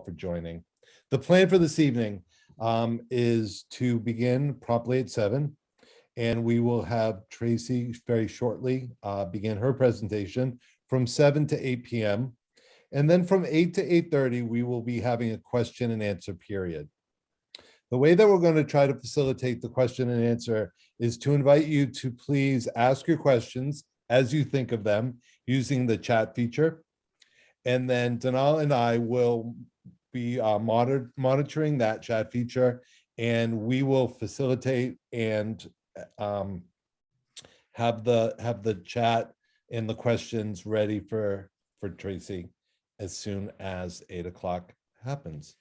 all for joining. The plan for this evening is to begin promptly at 7, and we will have Tracy very shortly begin her presentation from 7 to 8 p.m. And then from 8 to 8:30, we will be having a question and answer period. The way that we're going to try to facilitate the question and answer is to invite you to please ask your questions as you think of them using the chat feature. And then Donal and I will be monitoring that chat feature, and we will facilitate and have the chat and the questions ready for Tracy as soon as 8 o'clock happens.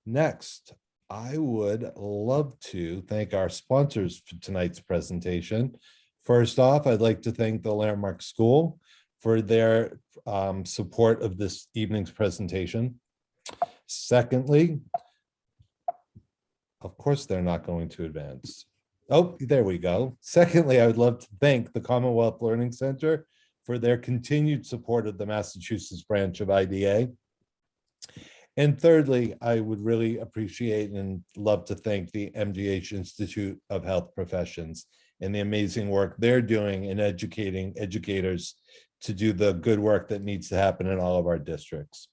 Next, I would love to thank our sponsors for tonight's presentation. First off, I'd like to thank the Landmark School for their support of this evening's presentation. Secondly, of course, they're not going to advance. Oh, there we go. Secondly, I would love to thank the Commonwealth Learning Center for their continued support of the Massachusetts branch of IDA. And thirdly, I would really appreciate and love to thank the MGH Institute of Health Professions and the amazing work they're doing in educating educators to do the good work that needs to happen in all of our districts.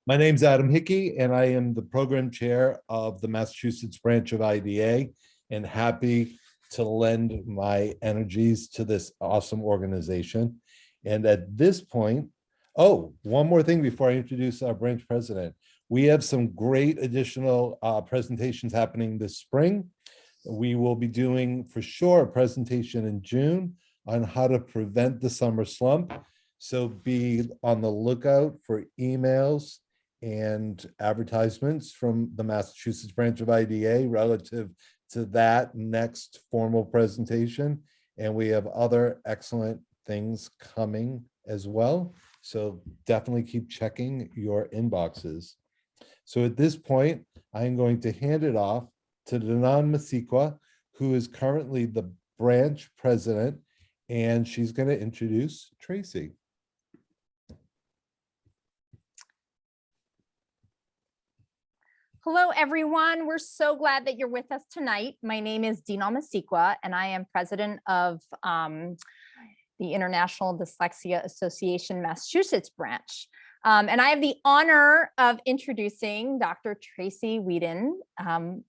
My name's Adam Hickey, and I am the program chair of the Massachusetts branch of IDA, and happy to lend my energies to this awesome organization. And at this point, oh, one more thing before I introduce our branch president. We have some great additional presentations happening this spring. We will be doing, for sure, a presentation in June on how to prevent the summer slump. So be on the lookout for emails and advertisements from the Massachusetts branch of IDA relative to that next formal presentation. And we have other excellent things coming as well. So definitely keep checking your inboxes. So at this point, I'm going to hand it off to Danan Masikwa, who is currently the branch president, and she's going to introduce Tracy. Hello, everyone. We're so glad that you're with us tonight. My name is Danan Masikwa, and I am president of the International Dyslexia Association Massachusetts branch. And I have the honor of introducing Dr. Tracy Whedon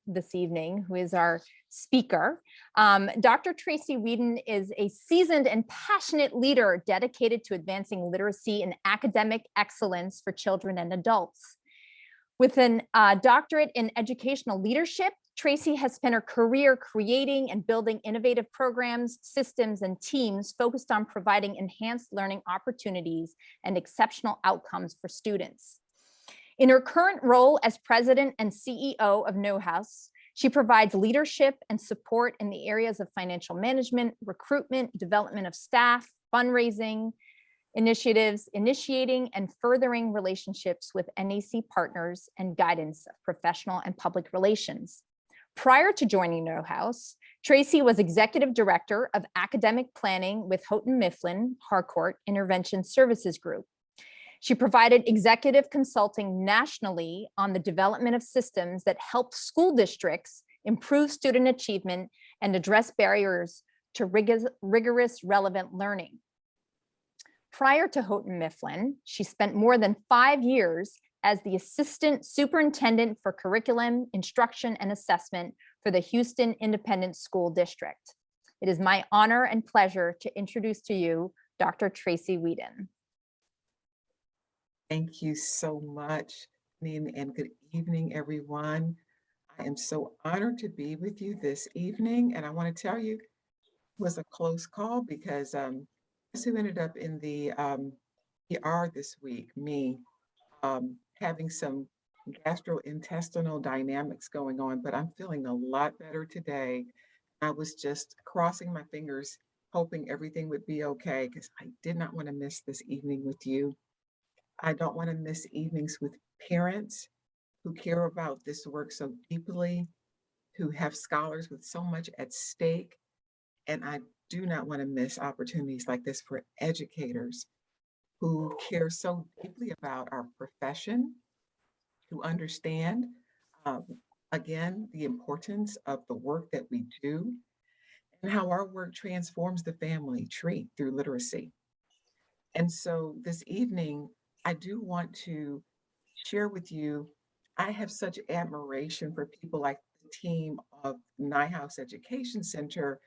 this evening, who is our speaker. Dr. Tracy Whedon is a seasoned and passionate leader dedicated to advancing literacy and academic excellence for children and adults. With a doctorate in educational leadership, Tracy has spent her career creating and building innovative programs, systems, and teams focused on providing enhanced learning opportunities and exceptional outcomes for students. In her current role as president and CEO of Neuhaus, she provides leadership and support in the areas of financial management, recruitment, development of staff, fundraising, initiatives, initiating and furthering relationships with NAC partners, and guidance of professional and public relations. Prior to joining Neuhaus, Tracy was executive director of academic planning with Houghton Mifflin Harcourt Intervention Services Group. She provided executive consulting nationally on the development of systems that help school districts improve student achievement and address barriers to rigorous relevant learning. Prior to Houghton Mifflin, she spent more than 5 years as the assistant superintendent for curriculum, instruction, and assessment for the Houston Independent School District. It is my honor and pleasure to introduce to you Dr. Tracy Whedon. Thank you so much, Nina, and good evening, everyone. I am so honored to be with you this evening, and I want to tell you, it was a close call because guess who ended up in the ER this week? Me. Having some gastrointestinal dynamics going on, but I'm feeling a lot better today. I was just crossing my fingers, hoping everything would be okay, because I did not want to miss this evening with you. I don't want to miss evenings with parents who care about this work so deeply, who have scholars with so much at stake. And I do not want to miss opportunities like this for educators who care so deeply about our profession, who understand, um, again, the importance of the work that we do and how our work transforms the family tree through literacy. And so this evening, I do want to share with you, I have such admiration for people like the team of Neuhaus Education Center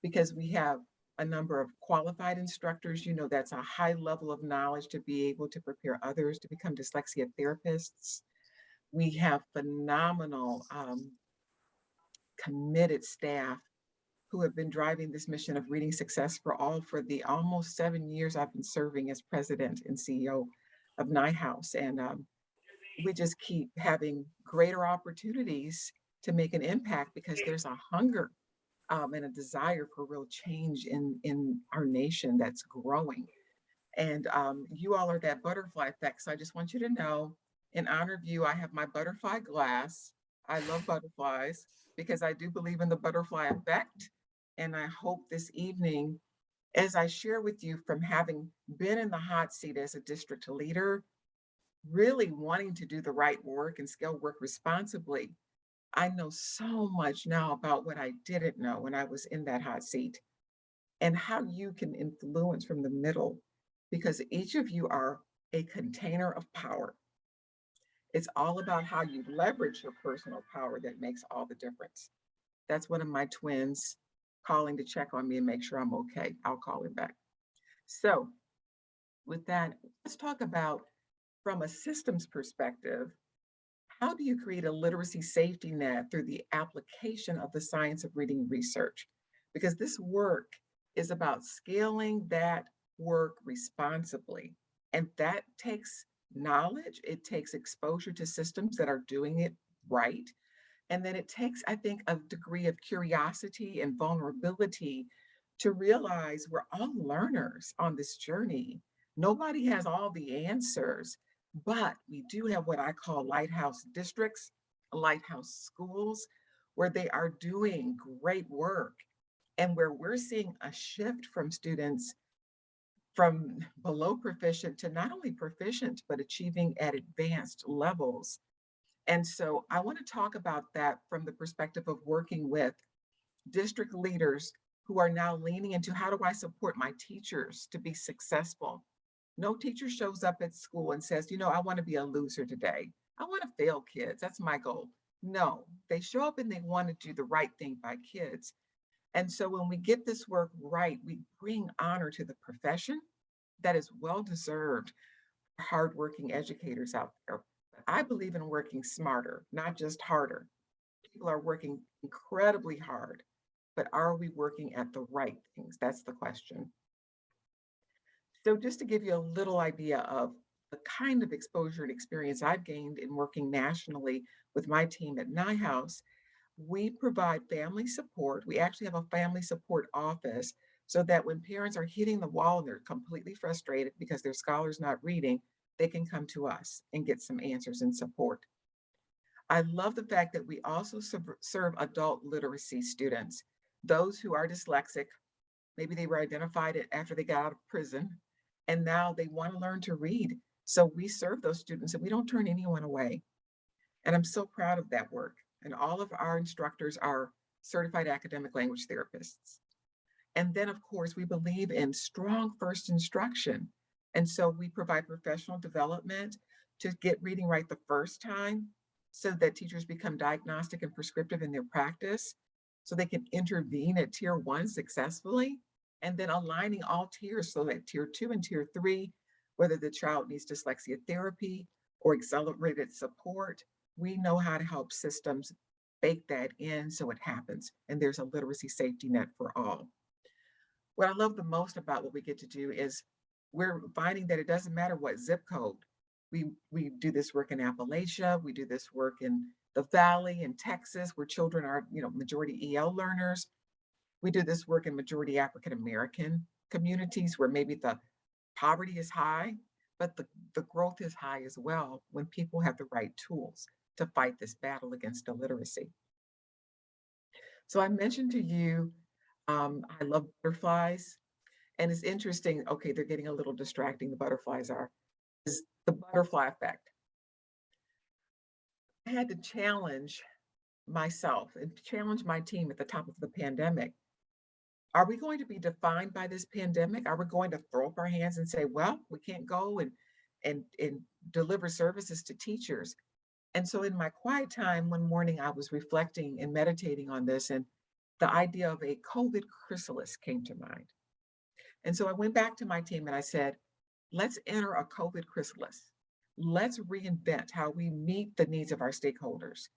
because we have a number of qualified instructors. You know, that's a high level of knowledge to be able to prepare others to become dyslexia therapists. We have phenomenal, committed staff who have been driving this mission of reading success for all for the almost 7 years I've been serving as president and CEO of Neuhaus. And we just keep having greater opportunities to make an impact because there's a hunger and a desire for real change in our nation that's growing. And you all are that butterfly effect. So I just want you to know, in honor of you, I have my butterfly glass. I love butterflies because I do believe in the butterfly effect. And I hope this evening, as I share with you from having been in the hot seat as a district leader, really wanting to do the right work and scale work responsibly, I know so much now about what I didn't know when I was in that hot seat and how you can influence from the middle because each of you are a container of power. It's all about how you leverage your personal power that makes all the difference. That's one of my twins calling to check on me and make sure I'm okay. I'll call him back. So, with that, let's talk about from a systems perspective, how do you create a literacy safety net through the application of the science of reading research? Because this work is about scaling that work responsibly. And that takes knowledge, it takes exposure to systems that are doing it right. And then it takes, I think, a degree of curiosity and vulnerability to realize we're all learners on this journey. Nobody has all the answers, but we do have what I call lighthouse districts, lighthouse schools, where they are doing great work and where we're seeing a shift from students from below proficient to not only proficient, but achieving at advanced levels. And so I want to talk about that from the perspective of working with district leaders who are now leaning into how do I support my teachers to be successful? No teacher shows up at school and says, you know, I want to be a loser today. I want to fail kids. That's my goal. No, they show up and they want to do the right thing by kids. And so when we get this work right, we bring honor to the profession that is well deserved for hardworking educators out there. I believe in working smarter, not just harder. People are working incredibly hard, but are we working at the right things? That's the question. So just to give you a little idea of the kind of exposure and experience I've gained in working nationally with my team at Neuhaus, we provide family support. We actually have a family support office so that when parents are hitting the wall and they're completely frustrated because their scholar's not reading, they can come to us and get some answers and support. I love the fact that we also serve adult literacy students, those who are dyslexic. Maybe they were identified after they got out of prison, and now they want to learn to read. So we serve those students and we don't turn anyone away. And I'm so proud of that work. And all of our instructors are certified academic language therapists. And then, of course, we believe in strong first instruction. And so we provide professional development to get reading right the first time so that teachers become diagnostic and prescriptive in their practice, so they can intervene at tier 1 successfully, and then aligning all tiers so that tier 2 and tier 3, whether the child needs dyslexia therapy or accelerated support, we know how to help systems bake that in so it happens. And there's a literacy safety net for all. What I love the most about what we get to do is we're finding that it doesn't matter what zip code. We do this work in Appalachia, we do this work in the Valley in Texas, where children are, majority EL learners. We do this work in majority African American communities where maybe the poverty is high, but the growth is high as well when people have the right tools to fight this battle against illiteracy. So I mentioned to you, I love butterflies. And it's interesting, okay, they're getting a little distracting, the butterflies are, is the butterfly effect. I had to challenge myself and challenge my team at the top of the pandemic. Are we going to be defined by this pandemic? Are we going to throw up our hands and say, well, we can't go and deliver services to teachers? And so in my quiet time one morning, I was reflecting and meditating on this, and the idea of a COVID chrysalis came to mind. And so I went back to my team and I said, let's enter a COVID chrysalis. Let's reinvent how we meet the needs of our stakeholders.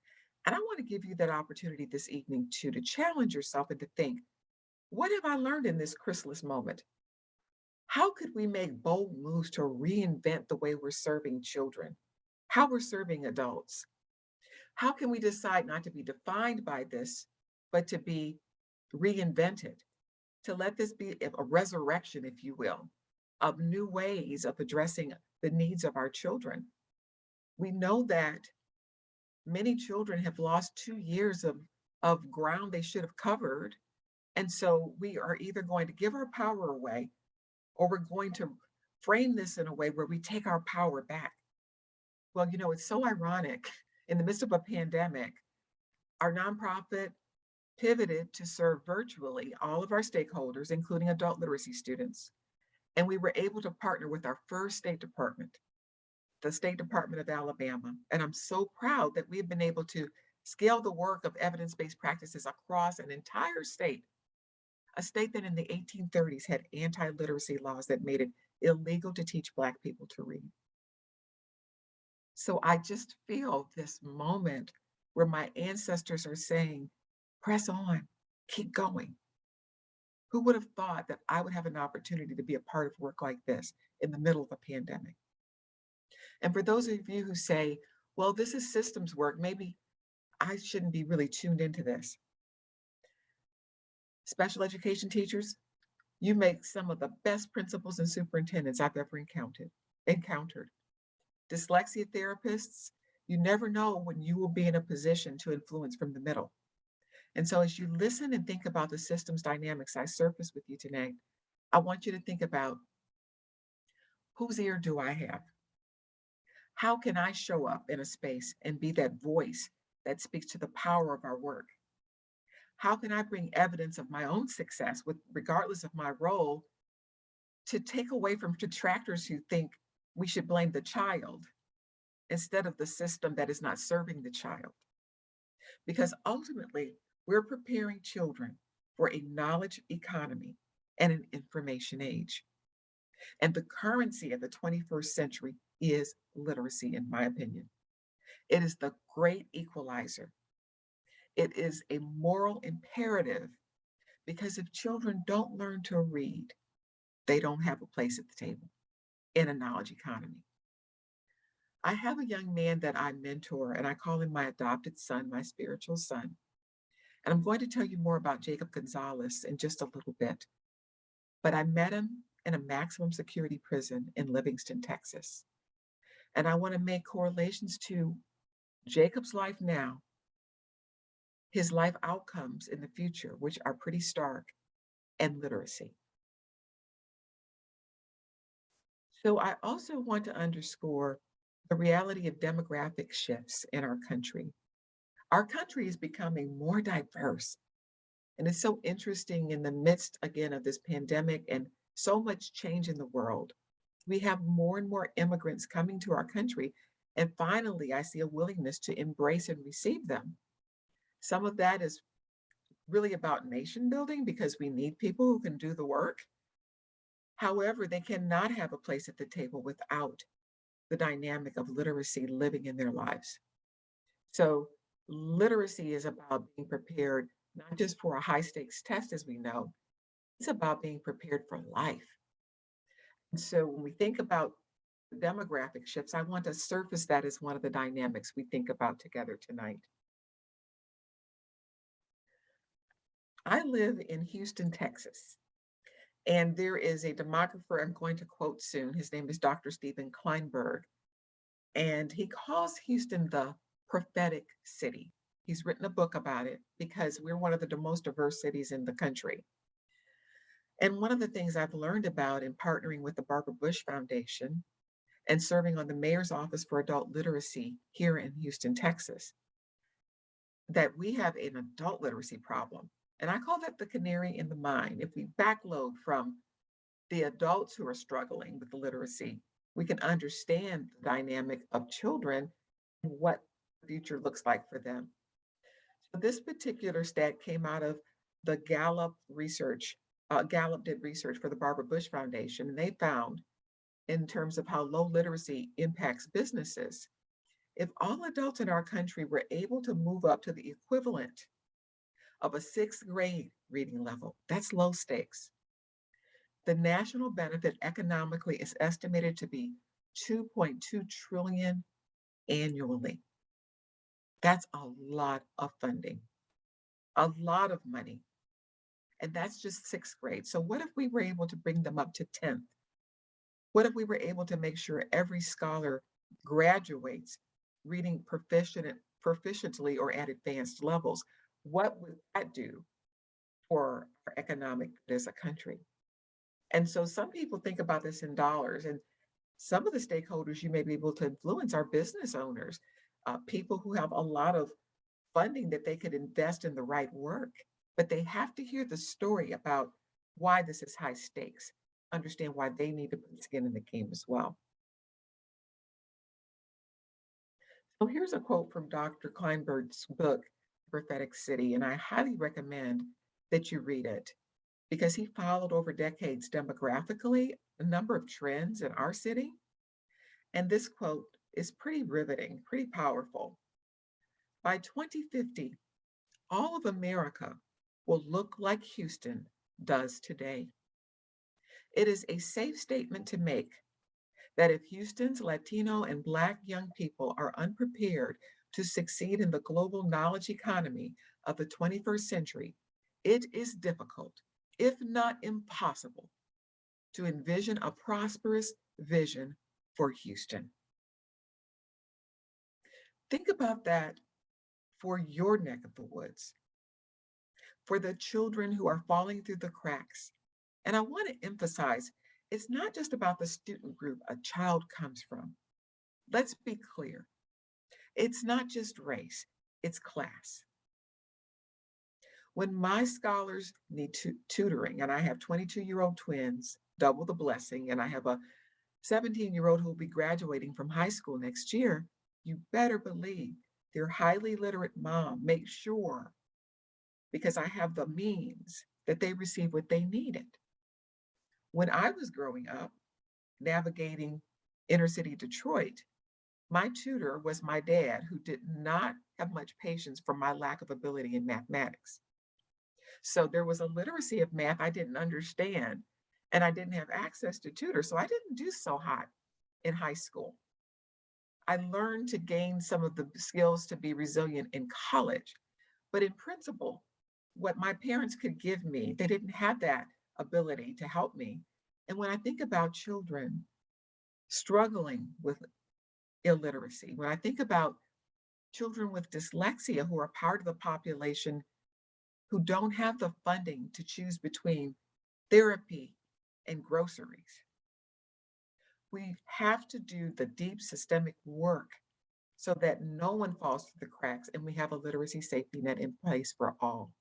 And I want to give you that opportunity this evening too, to challenge yourself and to think, what have I learned in this chrysalis moment? How could we make bold moves to reinvent the way we're serving children, how we're serving adults? How can we decide not to be defined by this, but to be reinvented, to let this be a resurrection, if you will, of new ways of addressing the needs of our children? We know that many children have lost 2 years of ground they should have covered. And so we are either going to give our power away, or we're going to frame this in a way where we take our power back. Well, you know, it's so ironic. In the midst of a pandemic, our nonprofit pivoted to serve virtually all of our stakeholders, including adult literacy students. And we were able to partner with our first state department, the State Department of Alabama. And I'm so proud that we've been able to scale the work of evidence-based practices across an entire state, a state that in the 1830s had anti-literacy laws that made it illegal to teach Black people to read. So I just feel this moment where my ancestors are saying, press on, keep going. Who would have thought that I would have an opportunity to be a part of work like this in the middle of a pandemic? And for those of you who say, well, this is systems work, maybe I shouldn't be really tuned into this. Special education teachers, you make some of the best principals and superintendents I've ever encountered. Dyslexia therapists, you never know when you will be in a position to influence from the middle. And so as you listen and think about the systems dynamics I surfaced with you tonight, I want you to think about, whose ear do I have? How can I show up in a space and be that voice that speaks to the power of our work? How can I bring evidence of my own success, regardless of my role, to take away from detractors who think we should blame the child instead of the system that is not serving the child? Because ultimately, we're preparing children for a knowledge economy and an information age. And the currency of the 21st century is literacy, in my opinion. It is the great equalizer. It is a moral imperative, because if children don't learn to read, they don't have a place at the table in a knowledge economy. I have a young man that I mentor, and I call him my adopted son, my spiritual son. And I'm going to tell you more about Jacob Gonzalez in just a little bit. But I met him in a maximum security prison in Livingston, Texas. And I want to make correlations to Jacob's life now, his life outcomes in the future, which are pretty stark, and literacy. So I also want to underscore the reality of demographic shifts in our country. Our country is becoming more diverse. And it's so interesting in the midst, again, of this pandemic and so much change in the world. We have more and more immigrants coming to our country. And finally, I see a willingness to embrace and receive them. Some of that is really about nation building, because we need people who can do the work. However, they cannot have a place at the table without the dynamic of literacy living in their lives. So literacy is about being prepared, not just for a high stakes test, as we know, it's about being prepared for life. And so when we think about the demographic shifts, I want to surface that as one of the dynamics we think about together tonight. I live in Houston, Texas, and there is a demographer I'm going to quote soon. His name is Dr. Stephen Kleinberg, and he calls Houston the prophetic city. He's written a book about it because we're one of the most diverse cities in the country. And one of the things I've learned about in partnering with the Barbara Bush Foundation and serving on the Mayor's Office for Adult Literacy here in Houston, Texas, that we have an adult literacy problem. And I call that the canary in the mine. If we backload from the adults who are struggling with the literacy, we can understand the dynamic of children and what the future looks like for them. So this particular stat came out of the Gallup research. Gallup did research for the Barbara Bush Foundation, and they found in terms of how low literacy impacts businesses, if all adults in our country were able to move up to the equivalent of a sixth grade reading level, that's low stakes. The national benefit economically is estimated to be 2.2 trillion annually. That's a lot of funding, a lot of money. And that's just sixth grade. So what if we were able to bring them up to 10th? What if we were able to make sure every scholar graduates reading proficiently or at advanced levels? What would that do for our economic as a country? And so some people think about this in dollars, and some of the stakeholders you may be able to influence are business owners, people who have a lot of funding that they could invest in the right work, but they have to hear the story about why this is high stakes, understand why they need to put skin in the game as well. So here's a quote from Dr. Kleinberg's book, Prophetic City, and I highly recommend that you read it because he followed over decades demographically a number of trends in our city. And this quote is pretty riveting, pretty powerful. By 2050, all of America will look like Houston does today. It is a safe statement to make that if Houston's Latino and Black young people are unprepared to succeed in the global knowledge economy of the 21st century, it is difficult, if not impossible, to envision a prosperous vision for Houston. Think about that for your neck of the woods, for the children who are falling through the cracks. And I want to emphasize, it's not just about the student group a child comes from. Let's be clear. It's not just race, it's class. When my scholars need tutoring, and I have 22-year-old twins, double the blessing, and I have a 17-year-old who will be graduating from high school next year, you better believe their highly literate mom makes sure, because I have the means, that they receive what they needed. When I was growing up, navigating inner city Detroit, my tutor was my dad, who did not have much patience for my lack of ability in mathematics. So there was a literacy of math I didn't understand, and I didn't have access to tutors, so I didn't do so hot in high school. I learned to gain some of the skills to be resilient in college, but in principle, what my parents could give me, they didn't have that ability to help me. And when I think about children struggling with illiteracy, when I think about children with dyslexia who are part of the population who don't have the funding to choose between therapy and groceries, we have to do the deep systemic work so that no one falls through the cracks and we have a literacy safety net in place for all.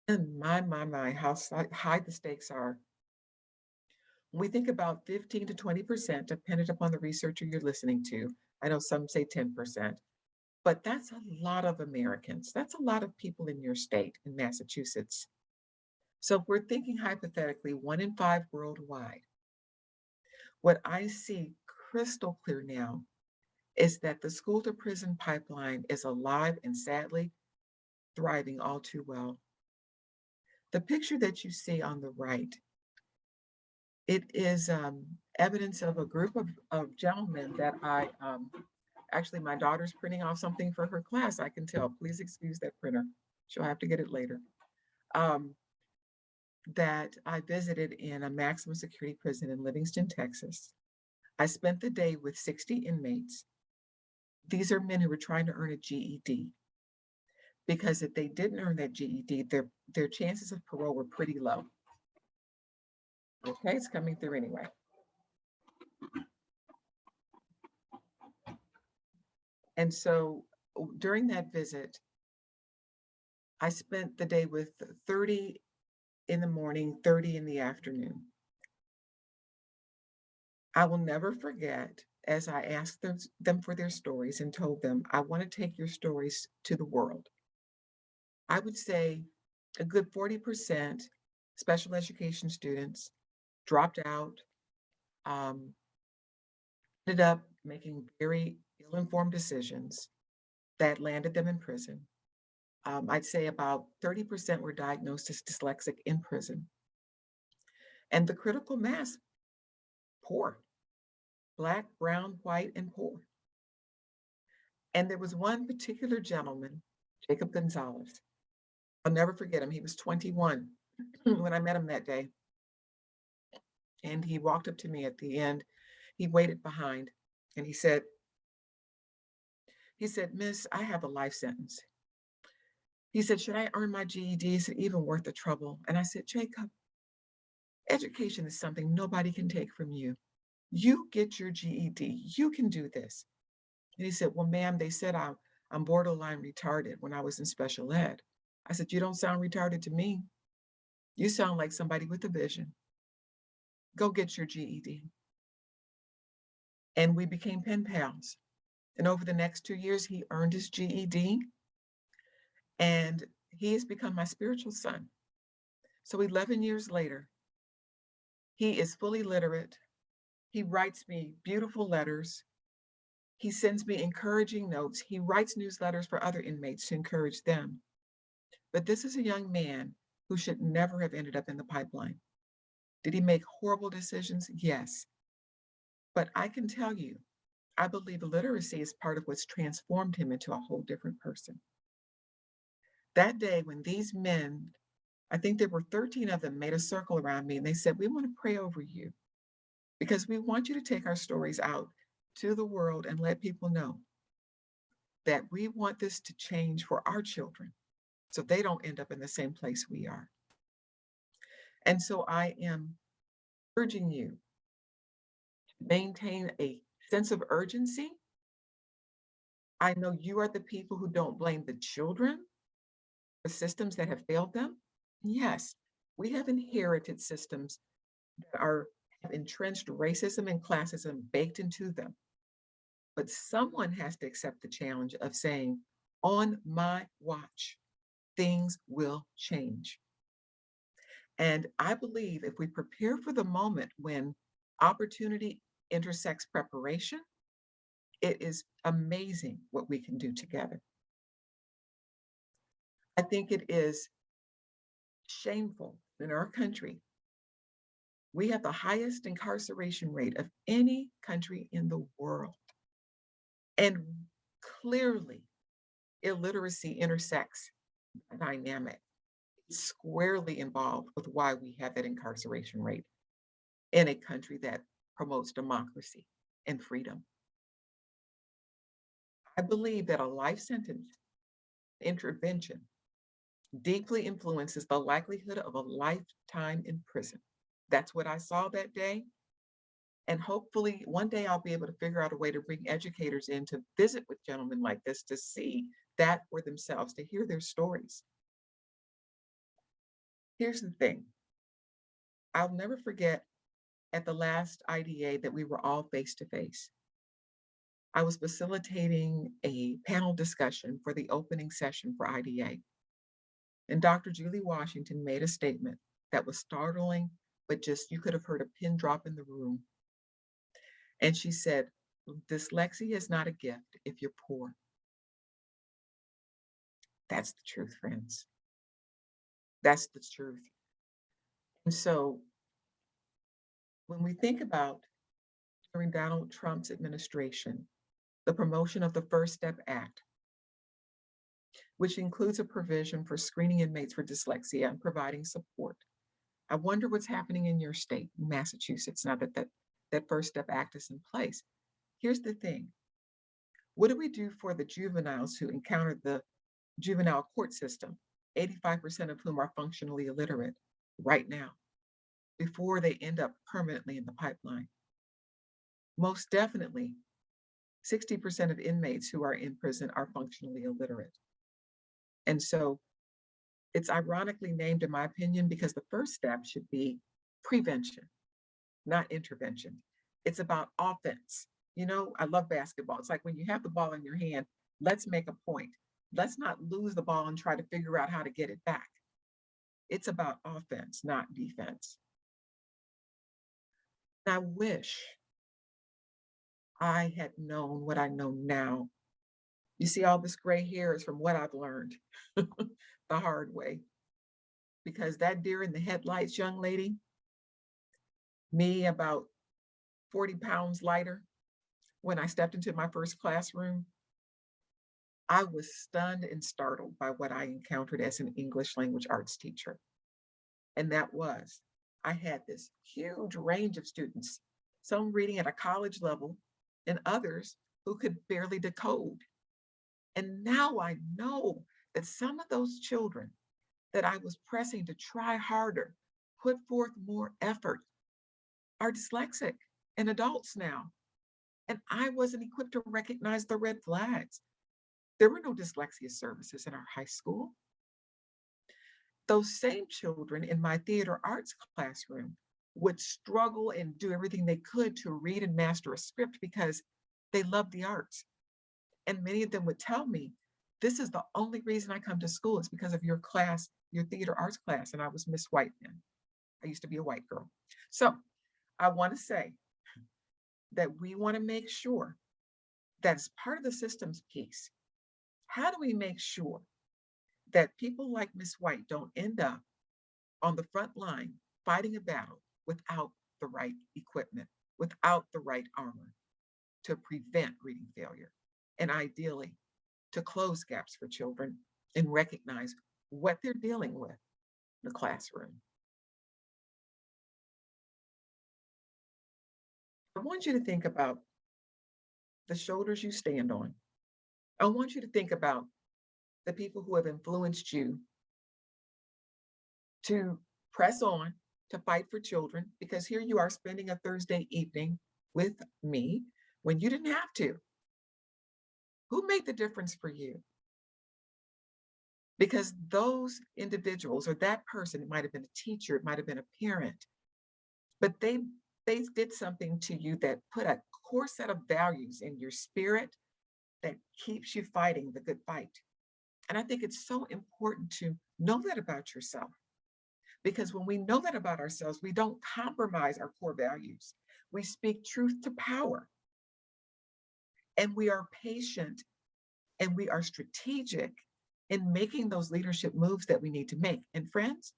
And my, how high the stakes are. When we think about 15 to 20%, dependent upon the researcher you're listening to, I know some say 10%, but that's a lot of Americans. That's a lot of people in your state, in Massachusetts. So if we're thinking hypothetically, 1 in 5 worldwide, what I see crystal clear now is that the school to prison pipeline is alive and sadly thriving all too well. The picture that you see on the right, it is evidence of a group of gentlemen that actually my daughter's printing off something for her class, I can tell. Please excuse that printer. She'll have to get it later. That I visited in a maximum security prison in Livingston, Texas. I spent the day with 60 inmates. These are men who were trying to earn a GED. because if they didn't earn that GED, their chances of parole were pretty low. Okay, it's coming through anyway. And so during that visit, I spent the day with 30 in the morning, 30 in the afternoon. I will never forget as I asked them for their stories and told them, I want to take your stories to the world. I would say a good 40% special education students dropped out, ended up making very ill-informed decisions that landed them in prison. I'd say about 30% were diagnosed as dyslexic in prison. And the critical mass, poor, Black, brown, white, and poor. And there was one particular gentleman, Jacob Gonzalez. I'll never forget him. He was 21 when I met him that day. And he walked up to me at the end. He waited behind and he said, Miss, I have a life sentence. He said, should I earn my GED? Is it even worth the trouble? And I said, Jacob, education is something nobody can take from you. You get your GED. You can do this. And he said, well, ma'am, they said I'm borderline retarded when I was in special ed. I said, you don't sound retarded to me. You sound like somebody with a vision. Go get your GED. And we became pen pals. And over the next 2 years, he earned his GED. And he has become my spiritual son. So 11 years later, he is fully literate. He writes me beautiful letters. He sends me encouraging notes. He writes newsletters for other inmates to encourage them. But this is a young man who should never have ended up in the pipeline. Did he make horrible decisions? Yes. But I can tell you, I believe literacy is part of what's transformed him into a whole different person. That day when these men, I think there were 13 of them, made a circle around me and they said, we want to pray over you because we want you to take our stories out to the world and let people know that we want this to change for our children so they don't end up in the same place we are. And so I am urging you to maintain a sense of urgency. I know you are the people who don't blame the children for systems that have failed them. Yes, we have inherited systems that have entrenched racism and classism baked into them. But someone has to accept the challenge of saying, on my watch, things will change. And I believe if we prepare for the moment when opportunity intersects preparation, it is amazing what we can do together. I think it is shameful in our country. We have the highest incarceration rate of any country in the world. And clearly, illiteracy intersects the dynamic. It's squarely involved with why we have that incarceration rate in a country that promotes democracy and freedom. I believe that a life sentence intervention deeply influences the likelihood of a lifetime in prison. That's what I saw that day. And hopefully one day I'll be able to figure out a way to bring educators in to visit with gentlemen like this, to see that for themselves, to hear their stories. Here's the thing. I'll never forget at the last IDA that we were all face to face. I was facilitating a panel discussion for the opening session for IDA. And Dr. Julie Washington made a statement that was startling, but just you could have heard a pin drop in the room. And she said, dyslexia is not a gift if you're poor. That's the truth, friends. That's the truth. And so when we think about during Donald Trump's administration, the promotion of the First Step Act, which includes a provision for screening inmates for dyslexia and providing support. I wonder what's happening in your state, Massachusetts, now that First Step Act is in place. Here's the thing. What do we do for the juveniles who encounter the juvenile court system, 85% of whom are functionally illiterate right now, before they end up permanently in the pipeline. Most definitely, 60% of inmates who are in prison are functionally illiterate. And so it's ironically named, in my opinion, because the first step should be prevention, not intervention. It's about offense. You know, I love basketball. It's like when you have the ball in your hand, let's make a point. Let's not lose the ball and try to figure out how to get it back. It's about offense, not defense. And I wish I had known what I know now. You see, all this gray hair is from what I've learned the hard way. Because that deer in the headlights, young lady, me about 40 pounds lighter, when I stepped into my first classroom, I was stunned and startled by what I encountered as an English language arts teacher. And that was, I had this huge range of students, some reading at a college level and others who could barely decode. And now I know that some of those children that I was pressing to try harder, put forth more effort, are dyslexic and adults now. And I wasn't equipped to recognize the red flags. There were no dyslexia services in our high school. Those same children in my theater arts classroom would struggle and do everything they could to read and master a script because they loved the arts. And many of them would tell me, this is the only reason I come to school is because of your class, your theater arts class. And I was Miss White then. I used to be a white girl. So I want to say that we want to make sure that as part of the systems piece, how do we make sure that people like Miss White don't end up on the front line fighting a battle without the right equipment, without the right armor to prevent reading failure, and ideally to close gaps for children and recognize what they're dealing with in the classroom. I want you to think about the shoulders you stand on. I want you to think about the people who have influenced you to press on, to fight for children, because here you are spending a Thursday evening with me when you didn't have to. Who made the difference for you? Because those individuals or that person, it might have been a teacher, it might have been a parent, but they did something to you that put a core set of values in your spirit that keeps you fighting the good fight. And I think it's so important to know that about yourself, because when we know that about ourselves, we don't compromise our core values. We speak truth to power, and we are patient, and we are strategic in making those leadership moves that we need to make. And friends,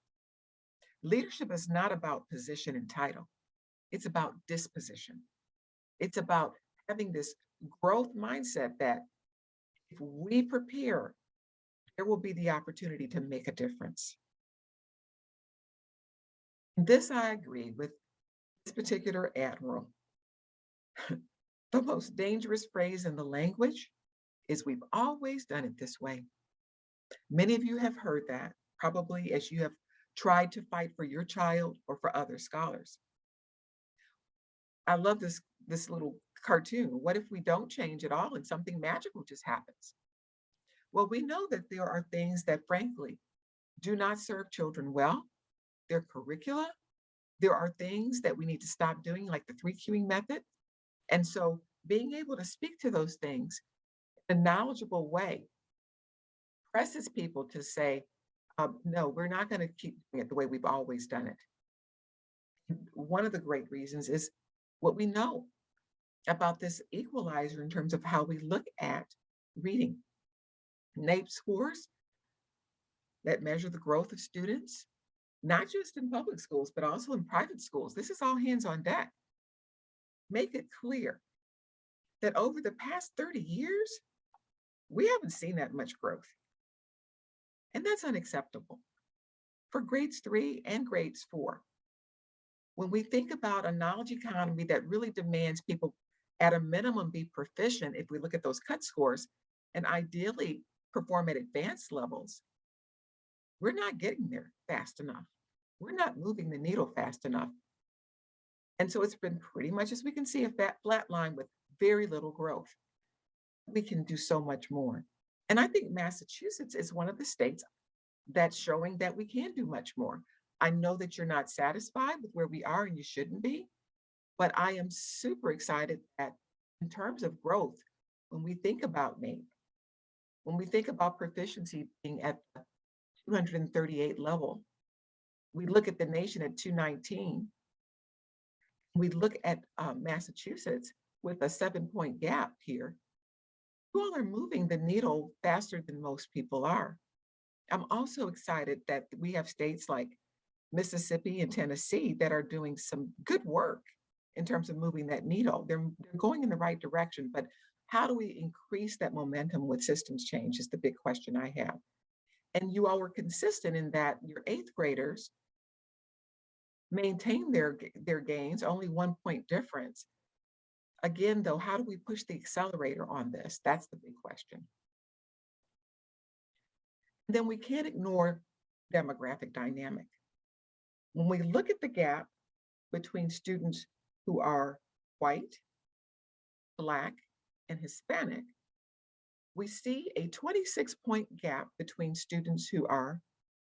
leadership is not about position and title. It's about disposition. It's about having this growth mindset that if we prepare, there will be the opportunity to make a difference. This I agree with this particular admiral. The most dangerous phrase in the language is we've always done it this way. Many of you have heard that, probably as you have tried to fight for your child or for other scholars. I love this little cartoon. What if we don't change at all and something magical just happens? Well, we know that there are things that frankly do not serve children well. Their curricula, there are things that we need to stop doing, like the 3Qing method. And so being able to speak to those things in a knowledgeable way presses people to say, no, we're not going to keep doing it the way we've always done it. One of the great reasons is what we know about this equalizer in terms of how we look at reading. NAEP scores that measure the growth of students, not just in public schools, but also in private schools. This is all hands on deck. Make it clear that over the past 30 years, we haven't seen that much growth. And that's unacceptable for grades 3 and grades 4. When we think about a knowledge economy that really demands people at a minimum be proficient, if we look at those cut scores, and ideally perform at advanced levels, we're not getting there fast enough. We're not moving the needle fast enough. And so it's been pretty much, as we can see, a flat line with very little growth. We can do so much more. And I think Massachusetts is one of the states that's showing that we can do much more. I know that you're not satisfied with where we are, and you shouldn't be, but I am super excited that in terms of growth, when we think about NAEP, when we think about proficiency being at the 238 level, we look at the nation at 219. We look at Massachusetts with a 7-point gap here. You all are moving the needle faster than most people are. I'm also excited that we have states like Mississippi and Tennessee that are doing some good work in terms of moving that needle. They're going in the right direction, but how do we increase that momentum with systems change is the big question I have. And you all were consistent in that your 8th graders maintain their gains, only 1 point difference. Again, though, how do we push the accelerator on this? That's the big question. And then we can't ignore demographic dynamic. When we look at the gap between students who are white, Black, and Hispanic, we see a 26-point gap between students who are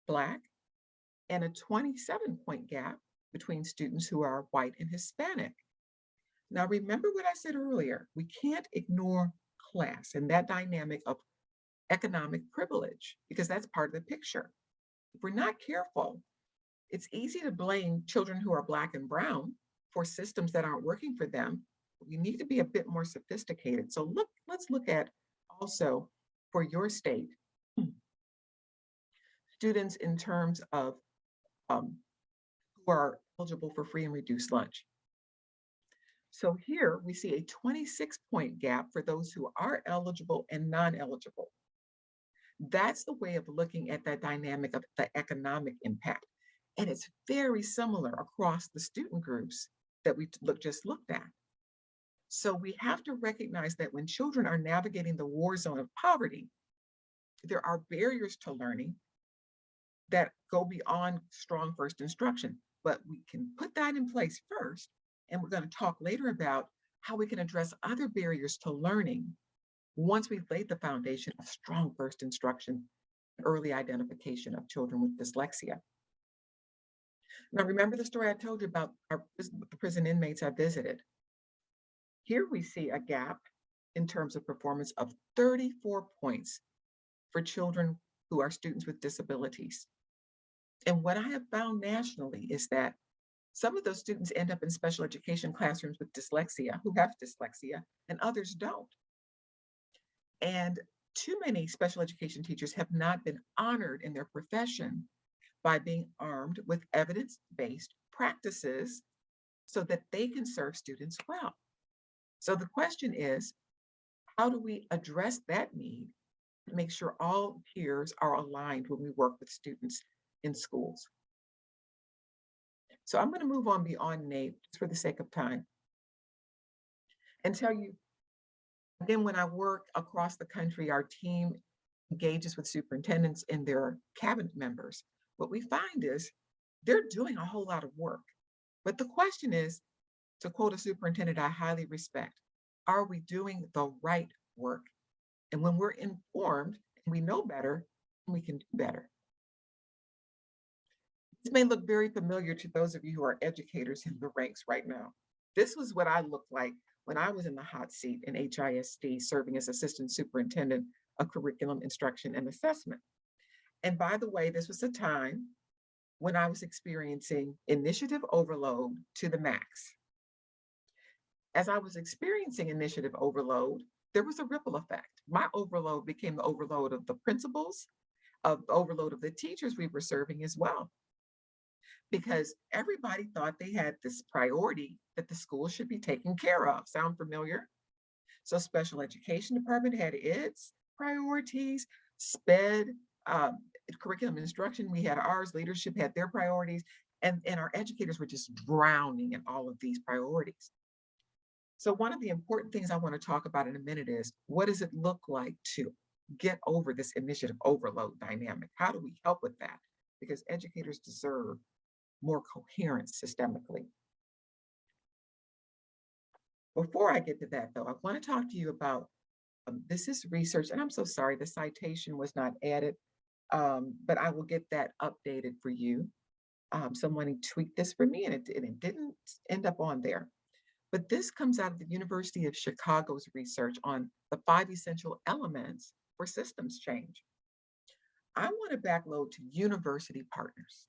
Black and a 27-point gap between students who are white and Hispanic. Now, remember what I said earlier, we can't ignore class and that dynamic of economic privilege, because that's part of the picture. If we're not careful, it's easy to blame children who are Black and brown for systems that aren't working for them. We need to be a bit more sophisticated. So let's look at also for your state, students in terms of who are eligible for free and reduced lunch. So here we see a 26-point gap for those who are eligible and non-eligible. That's the way of looking at that dynamic of the economic impact. And it's very similar across the student groups that we just looked at. So we have to recognize that when children are navigating the war zone of poverty, there are barriers to learning that go beyond strong first instruction. But we can put that in place first, and we're going to talk later about how we can address other barriers to learning once we've laid the foundation of strong first instruction, early identification of children with dyslexia. Now, remember the story I told you about the prison inmates I visited. Here we see a gap in terms of performance of 34 points for children who are students with disabilities. And what I have found nationally is that some of those students end up in special education classrooms with dyslexia, who have dyslexia, and others don't. And too many special education teachers have not been honored in their profession by being armed with evidence-based practices so that they can serve students well. So the question is, how do we address that need to make sure all peers are aligned when we work with students in schools? So I'm going to move on beyond NAEP just for the sake of time and tell you, again, when I work across the country, our team engages with superintendents and their cabinet members. What we find is they're doing a whole lot of work. But the question is, to quote a superintendent I highly respect, are we doing the right work? And when we're informed and we know better, we can do better. This may look very familiar to those of you who are educators in the ranks right now. This was what I looked like when I was in the hot seat in HISD, serving as assistant superintendent of curriculum, instruction, and assessment. And by the way, this was a time when I was experiencing initiative overload to the max. As I was experiencing initiative overload, there was a ripple effect. My overload became the overload of the principals, of the overload of the teachers we were serving as well. Because everybody thought they had this priority that the school should be taken care of. Sound familiar? So special education department had its priorities, SPED, curriculum instruction, we had ours, leadership had their priorities, and our educators were just drowning in all of these priorities. So one of the important things I want to talk about in a minute is, what does it look like to get over this initiative overload dynamic? How do we help with that? Because educators deserve more coherence systemically. Before I get to that, though, I want to talk to you about this is research, and I'm so sorry the citation was not added, but I will get that updated for you. Someone tweaked this for me, and it didn't end up on there. But this comes out of the University of Chicago's research on the 5 essential elements for systems change. I want to backload to university partners.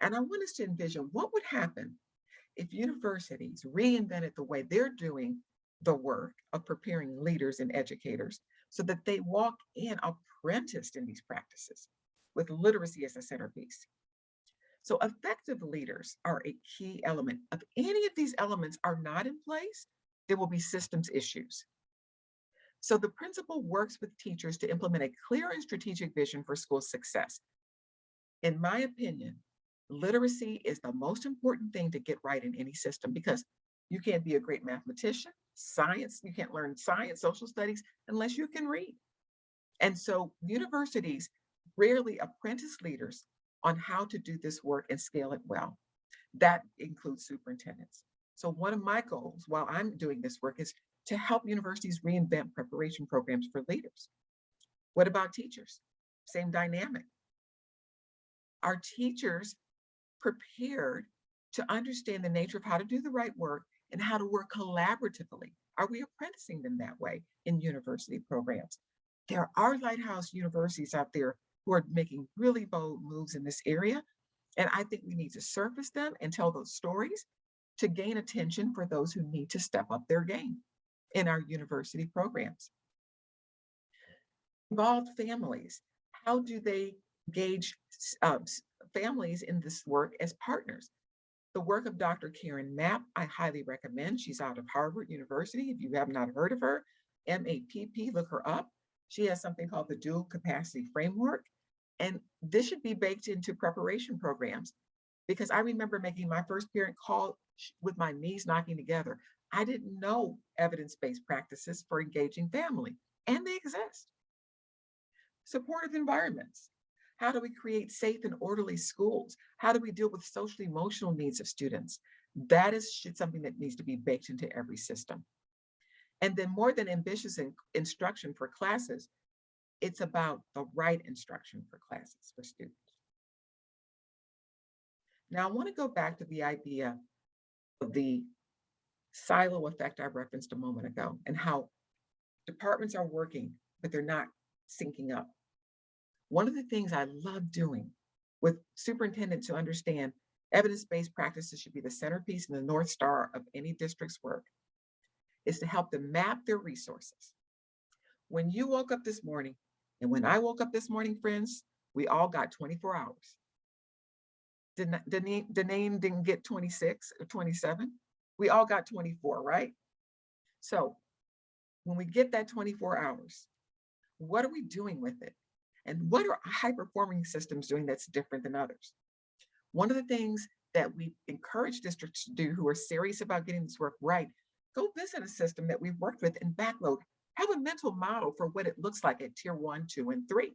And I want us to envision what would happen if universities reinvented the way they're doing the work of preparing leaders and educators so that they walk in apprenticed in these practices with literacy as a centerpiece. So effective leaders are a key element. If any of these elements are not in place, there will be systems issues. So the principal works with teachers to implement a clear and strategic vision for school success. In my opinion, literacy is the most important thing to get right in any system because you can't be a great mathematician, science, you can't learn science, social studies, unless you can read. And so universities rarely apprentice leaders on how to do this work and scale it well. That includes superintendents. So one of my goals while I'm doing this work is to help universities reinvent preparation programs for leaders. What about teachers? Same dynamic. Are teachers prepared to understand the nature of how to do the right work and how to work collaboratively? Are we apprenticing them that way in university programs? There are lighthouse universities out there who are making really bold moves in this area. And I think we need to surface them and tell those stories to gain attention for those who need to step up their game in our university programs. Involved families, how do they engage families in this work as partners? The work of Dr. Karen Mapp, I highly recommend. She's out of Harvard University. If you have not heard of her, MAPP, look her up. She has something called the Dual Capacity Framework. And this should be baked into preparation programs because I remember making my first parent call with my knees knocking together. I didn't know evidence-based practices for engaging family, and they exist. Supportive environments. How do we create safe and orderly schools? How do we deal with social emotional needs of students? That is something that needs to be baked into every system. And then more than ambitious instruction for classes, it's about the right instruction for classes for students. Now I want to go back to the idea of the silo effect I referenced a moment ago and how departments are working, but they're not syncing up. One of the things I love doing with superintendents to understand evidence-based practices should be the centerpiece and the North Star of any district's work is to help them map their resources. When you woke up this morning, and when I woke up this morning, friends, we all got 24 hours. Deneen didn't get 26 or 27. We all got 24, right? So when we get that 24 hours, what are we doing with it? And what are high-performing systems doing that's different than others? One of the things that we encourage districts to do who are serious about getting this work right, go visit a system that we've worked with and backload. Have a mental model for what it looks like at tier 1, 2, and 3.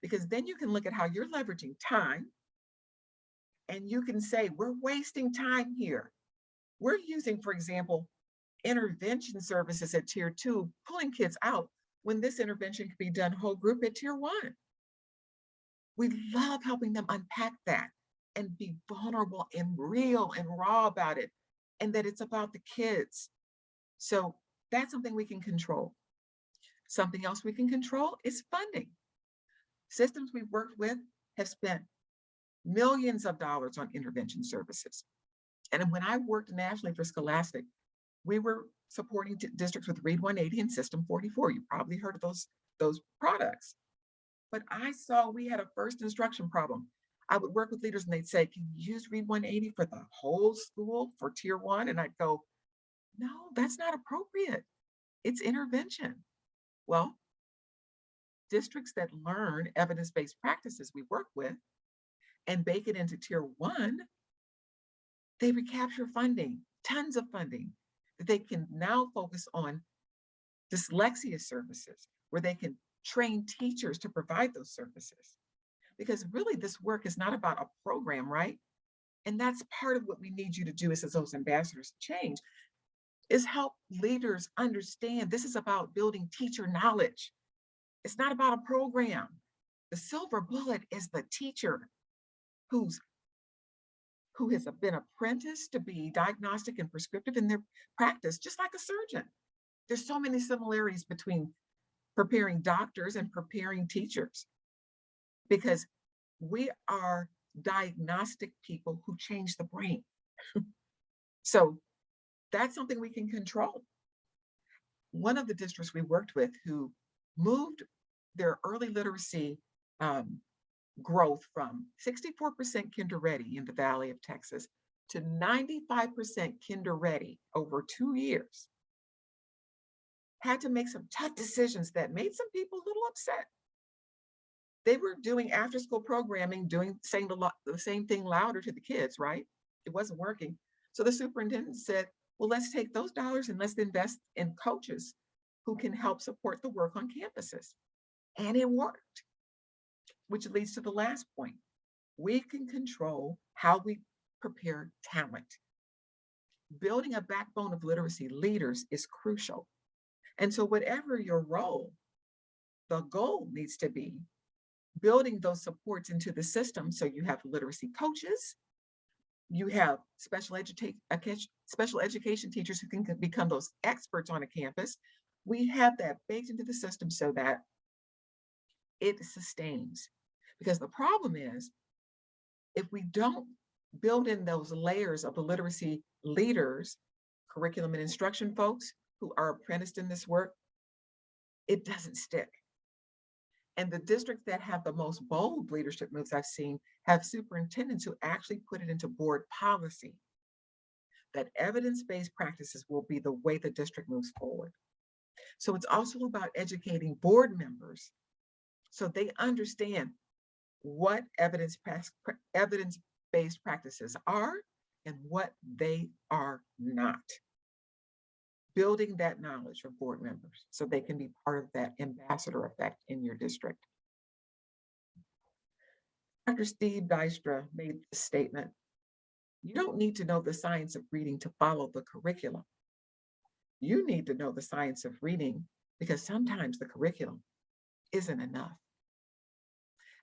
Because then you can look at how you're leveraging time and you can say, we're wasting time here. We're using, for example, intervention services at tier 2, pulling kids out when this intervention can be done whole group at tier 1. We love helping them unpack that and be vulnerable and real and raw about it, and that it's about the kids. So that's something we can control. Something else we can control is funding. Systems we've worked with have spent millions of dollars on intervention services. And when I worked nationally for Scholastic, we were supporting districts with Read 180 and System 44. You probably heard of those products. But I saw we had a first instruction problem. I would work with leaders and they'd say, can you use Read 180 for the whole school for tier 1? And I'd go, no, that's not appropriate. It's intervention. Well, districts that learn evidence-based practices we work with and bake it into tier 1, they recapture funding, tons of funding, that they can now focus on dyslexia services, where they can train teachers to provide those services. Because really this work is not about a program, right? And that's part of what we need you to do as those ambassadors of change, is help leaders understand this is about building teacher knowledge. It's not about a program. The silver bullet is the teacher who has been apprenticed to be diagnostic and prescriptive in their practice, just like a surgeon. There's so many similarities between preparing doctors and preparing teachers, because we are diagnostic people who change the brain. So that's something we can control. One of the districts we worked with who moved their early literacy growth from 64% kinder ready in the Valley of Texas to 95% kinder ready over 2 years, had to make some tough decisions that made some people a little upset. They were doing after school programming, saying the same thing louder to the kids, right? It wasn't working. So the superintendent said, well, let's take those dollars and let's invest in coaches who can help support the work on campuses. And it worked, which leads to the last point. We can control how we prepare talent. Building a backbone of literacy leaders is crucial. And so whatever your role, the goal needs to be building those supports into the system. So you have literacy coaches, you have special education teachers who can become those experts on a campus. We have that baked into the system so that it sustains. Because the problem is, if we don't build in those layers of the literacy leaders, curriculum and instruction folks who are apprenticed in this work, it doesn't stick. And the districts that have the most bold leadership moves I've seen have superintendents who actually put it into board policy that evidence-based practices will be the way the district moves forward. So it's also about educating board members so they understand what evidence-based practices are and what they are not. Building that knowledge for board members so they can be part of that ambassador effect in your district. Dr. Steve Dystra made this statement: you don't need to know the science of reading to follow the curriculum. You need to know the science of reading because sometimes the curriculum isn't enough.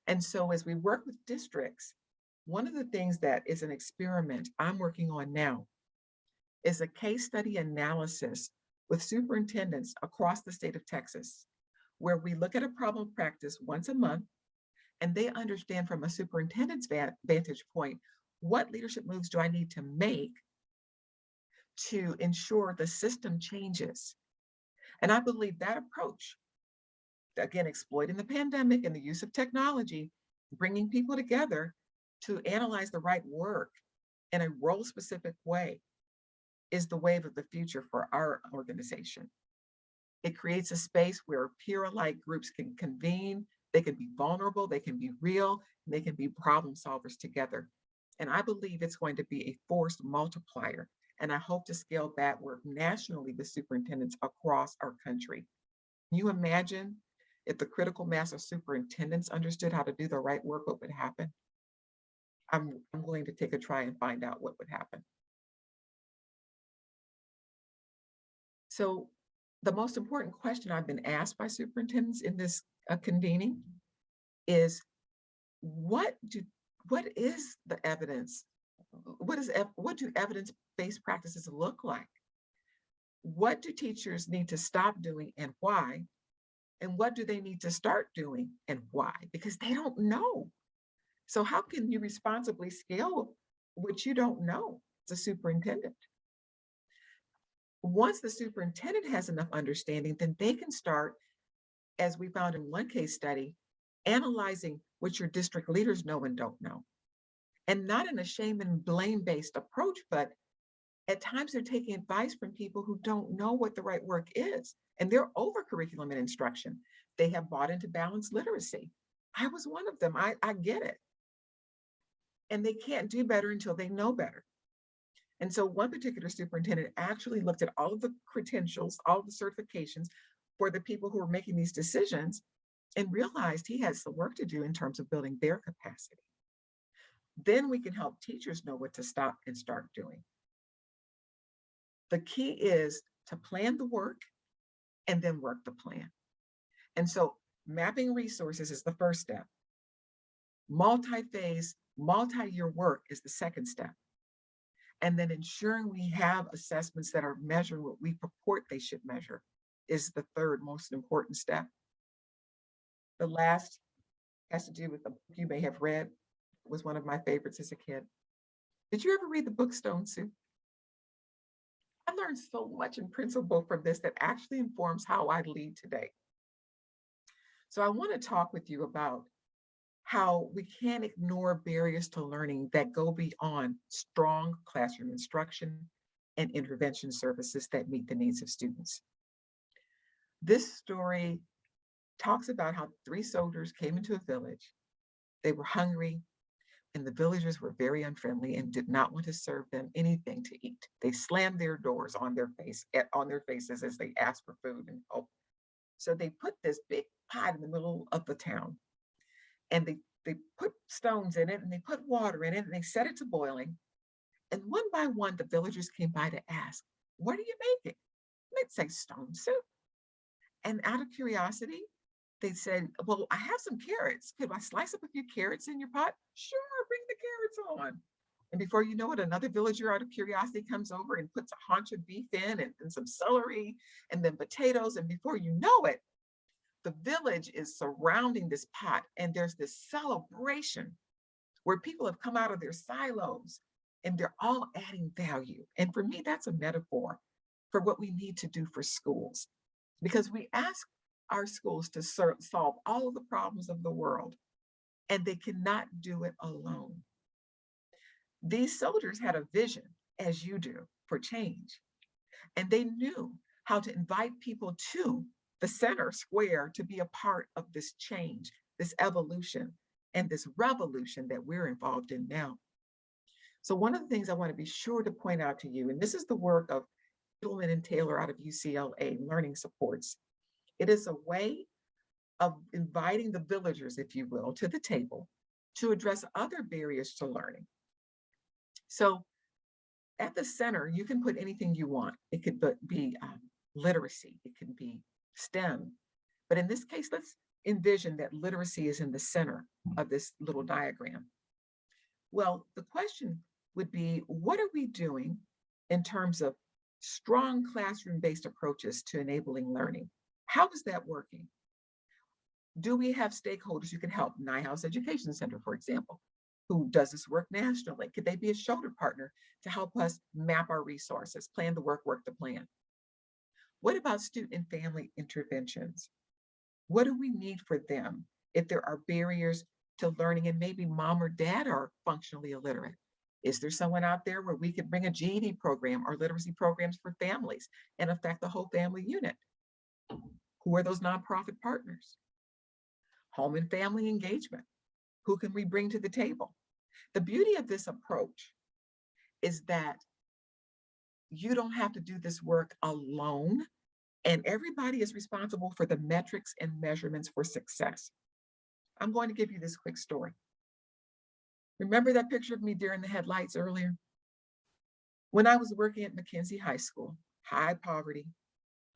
And so as we work with districts, one of the things that is an experiment I'm working on now is a case study analysis with superintendents across the state of Texas, where we look at a problem practice once a month, and they understand from a superintendent's vantage point, what leadership moves do I need to make to ensure the system changes? And I believe that approach, again, exploiting the pandemic and the use of technology, bringing people together to analyze the right work in a role-specific way, is the wave of the future for our organization. It creates a space where peer-alike groups can convene, they can be vulnerable, they can be real, and they can be problem solvers together. And I believe it's going to be a force multiplier. And I hope to scale that work nationally with superintendents across our country. Can you imagine if the critical mass of superintendents understood how to do the right work, what would happen? I'm going to take a try and find out what would happen. So the most important question I've been asked by superintendents in this convening is, what is the evidence? What do evidence-based practices look like? What do teachers need to stop doing and why? And what do they need to start doing and why? Because they don't know. So how can you responsibly scale what you don't know as a superintendent? Once the superintendent has enough understanding, then they can start, as we found in one case study, analyzing what your district leaders know and don't know. And not in a shame and blame-based approach, but at times they're taking advice from people who don't know what the right work is. And they're over curriculum and instruction. They have bought into balanced literacy. I was one of them, I get it. And they can't do better until they know better. And so one particular superintendent actually looked at all of the credentials, all of the certifications for the people who were making these decisions, and realized he has some work to do in terms of building their capacity. Then we can help teachers know what to stop and start doing. The key is to plan the work and then work the plan. And so mapping resources is the first step. Multi-phase, multi-year work is the second step. And then ensuring we have assessments that are measuring what we purport they should measure is the third most important step. The last has to do with the book you may have read. It was one of my favorites as a kid. Did you ever read the book Stone Soup? I learned so much in principle from this that actually informs how I lead today. So I want to talk with you about how we can't ignore barriers to learning that go beyond strong classroom instruction and intervention services that meet the needs of students. This story talks about how 3 soldiers came into a village. They were hungry, and the villagers were very unfriendly and did not want to serve them anything to eat. They slammed their doors on their faces as they asked for food and help. So they put this big pot in the middle of the town, and they put stones in it, and they put water in it, and they set it to boiling. And one by one, the villagers came by to ask, "What are you making?" And they'd say, "Stone soup." And out of curiosity, they said, "Well, I have some carrots. Could I slice up a few carrots in your pot?" "Sure, bring the carrots on." And before you know it, another villager out of curiosity comes over and puts a haunch of beef in, and some celery, and then potatoes. And before you know it, the village is surrounding this pot, and there's this celebration where people have come out of their silos and they're all adding value. And for me, that's a metaphor for what we need to do for schools, because we ask our schools to solve all of the problems of the world, and they cannot do it alone. These soldiers had a vision, as you do, for change, and they knew how to invite people to the center square to be a part of this change, this evolution, and this revolution that we're involved in now. So one of the things I want to be sure to point out to you, and this is the work of Edelman and Taylor out of UCLA, Learning Supports. It is a way of inviting the villagers, if you will, to the table to address other barriers to learning. So at the center, you can put anything you want. It could be literacy, it can be STEM. But in this case, let's envision that literacy is in the center of this little diagram. Well, the question would be, what are we doing in terms of strong classroom-based approaches to enabling learning? How is that working? Do we have stakeholders who can help? Neuhaus Education Center, for example, who does this work nationally. Could they be a shoulder partner to help us map our resources, plan the work the plan? What about student and family interventions? What do we need for them if there are barriers to learning and maybe mom or dad are functionally illiterate? Is there someone out there where we could bring a GED program or literacy programs for families and affect the whole family unit? Who are those nonprofit partners? Home and family engagement. Who can we bring to the table? The beauty of this approach is that you don't have to do this work alone, and everybody is responsible for the metrics and measurements for success. I'm going to give you this quick story. Remember that picture of me during the headlights earlier? When I was working at McKenzie High School, high poverty,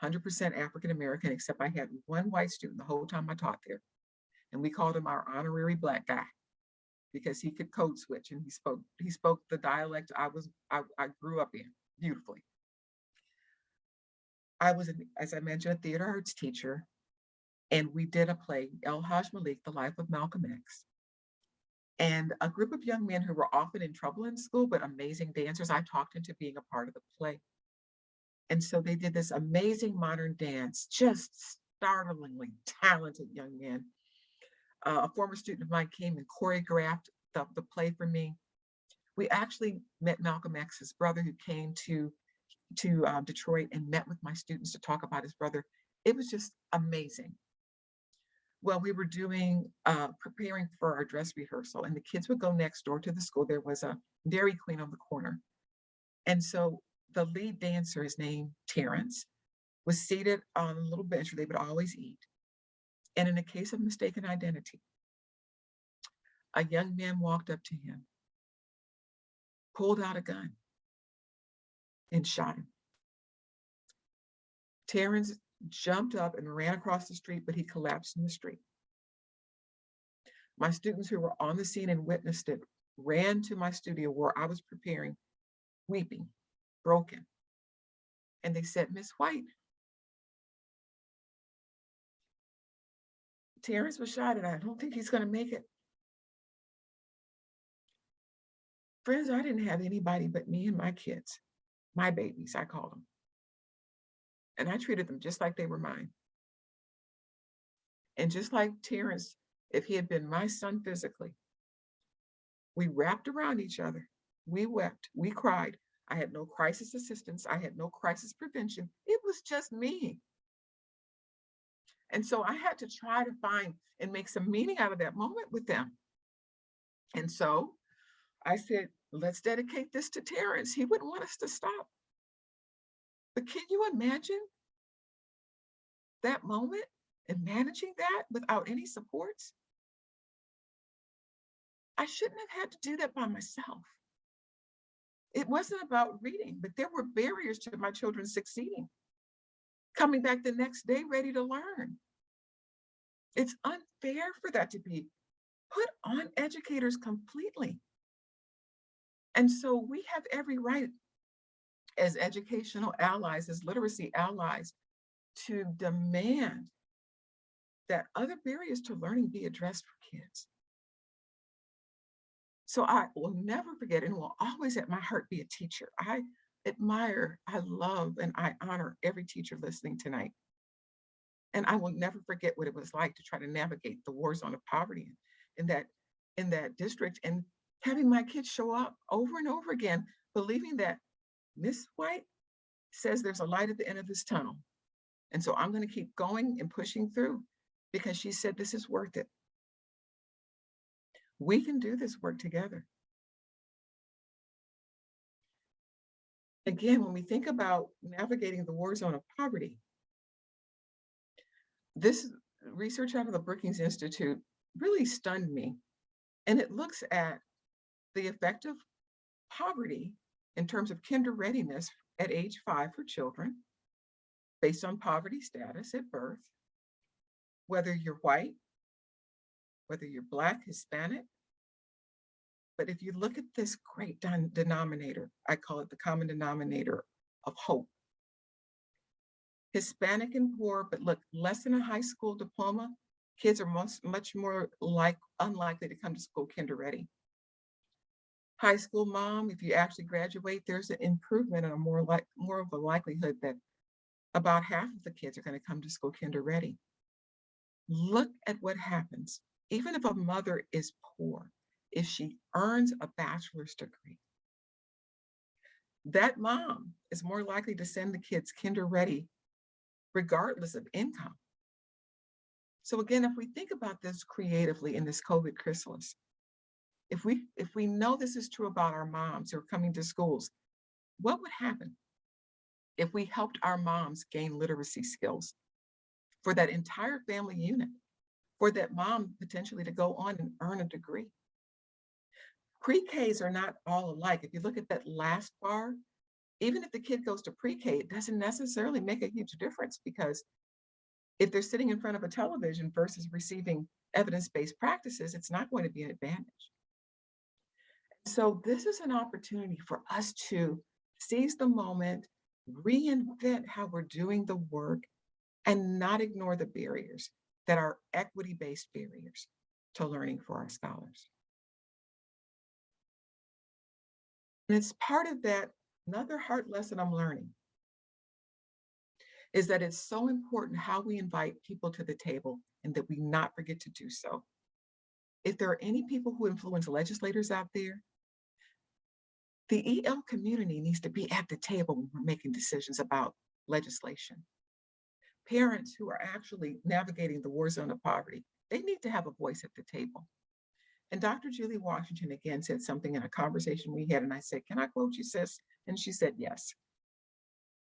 100% African-American, except I had one white student the whole time I taught there. And we called him our honorary Black guy because he could code switch, and he spoke the dialect I grew up in beautifully. I was, as I mentioned, a theater arts teacher, and we did a play, El Haj Malik, The Life of Malcolm X. And a group of young men who were often in trouble in school, but amazing dancers, I talked into being a part of the play. And so they did this amazing modern dance, just startlingly talented young men. A former student of mine came and choreographed the play for me. We actually met Malcolm X's brother, who came to Detroit and met with my students to talk about his brother. It was just amazing. Well, we were preparing for our dress rehearsal, and the kids would go next door to the school. There was a Dairy Queen on the corner. And so the lead dancer, his name Terrence, was seated on a little bench where they would always eat. And in a case of mistaken identity, a young man walked up to him, pulled out a gun, and shot him. Terrence jumped up and ran across the street, but he collapsed in the street. My students who were on the scene and witnessed it ran to my studio where I was preparing, weeping, broken. And they said, "Miss White, Terrence was shot and I don't think he's going to make it." Friends, I didn't have anybody but me and my kids, my babies, I call them. And I treated them just like they were mine. And just like Terrence, if he had been my son physically, we wrapped around each other. We wept, we cried. I had no crisis assistance. I had no crisis prevention. It was just me. And so I had to try to find and make some meaning out of that moment with them. And so I said, let's dedicate this to Terrence. He wouldn't want us to stop. But can you imagine that moment and managing that without any supports? I shouldn't have had to do that by myself. It wasn't about reading, but there were barriers to my children succeeding. Coming back the next day ready to learn. It's unfair for that to be put on educators completely. And so we have every right as educational allies, as literacy allies, to demand that other barriers to learning be addressed for kids. So I will never forget and will always at my heart be a teacher. I admire, I love, and I honor every teacher listening tonight. And I will never forget what it was like to try to navigate the war zone of poverty in that district, and having my kids show up over and over again, believing that Miss White says there's a light at the end of this tunnel. And so I'm going to keep going and pushing through because she said this is worth it. We can do this work together. Again, when we think about navigating the war zone of poverty, this research out of the Brookings Institute really stunned me. And it looks at the effect of poverty in terms of kinder readiness at age 5 for children, based on poverty status at birth, whether you're white, whether you're Black, Hispanic. But if you look at this great denominator, I call it the common denominator of hope. Hispanic and poor, but look, less than a high school diploma, kids are much more unlikely to come to school kinder ready. High school mom, if you actually graduate, there's an improvement and more of a likelihood that about half of the kids are going to come to school kinder ready. Look at what happens. Even if a mother is poor, if she earns a bachelor's degree, that mom is more likely to send the kids kinder ready regardless of income. So again, if we think about this creatively in this COVID chrysalis, if we know this is true about our moms who are coming to schools, what would happen if we helped our moms gain literacy skills for that entire family unit, for that mom potentially to go on and earn a degree? Pre-Ks are not all alike. If you look at that last bar, even if the kid goes to pre-K, it doesn't necessarily make a huge difference, because if they're sitting in front of a television versus receiving evidence-based practices, it's not going to be an advantage. So this is an opportunity for us to seize the moment, reinvent how we're doing the work, and not ignore the barriers that are equity-based barriers to learning for our scholars. And it's part of that, another hard lesson I'm learning is that it's so important how we invite people to the table and that we not forget to do so. If there are any people who influence legislators out there, the EL community needs to be at the table when we're making decisions about legislation. Parents who are actually navigating the war zone of poverty, they need to have a voice at the table. And Dr. Julie Washington again said something in a conversation we had, and I said, "Can I quote you, sis?" And she said, "Yes.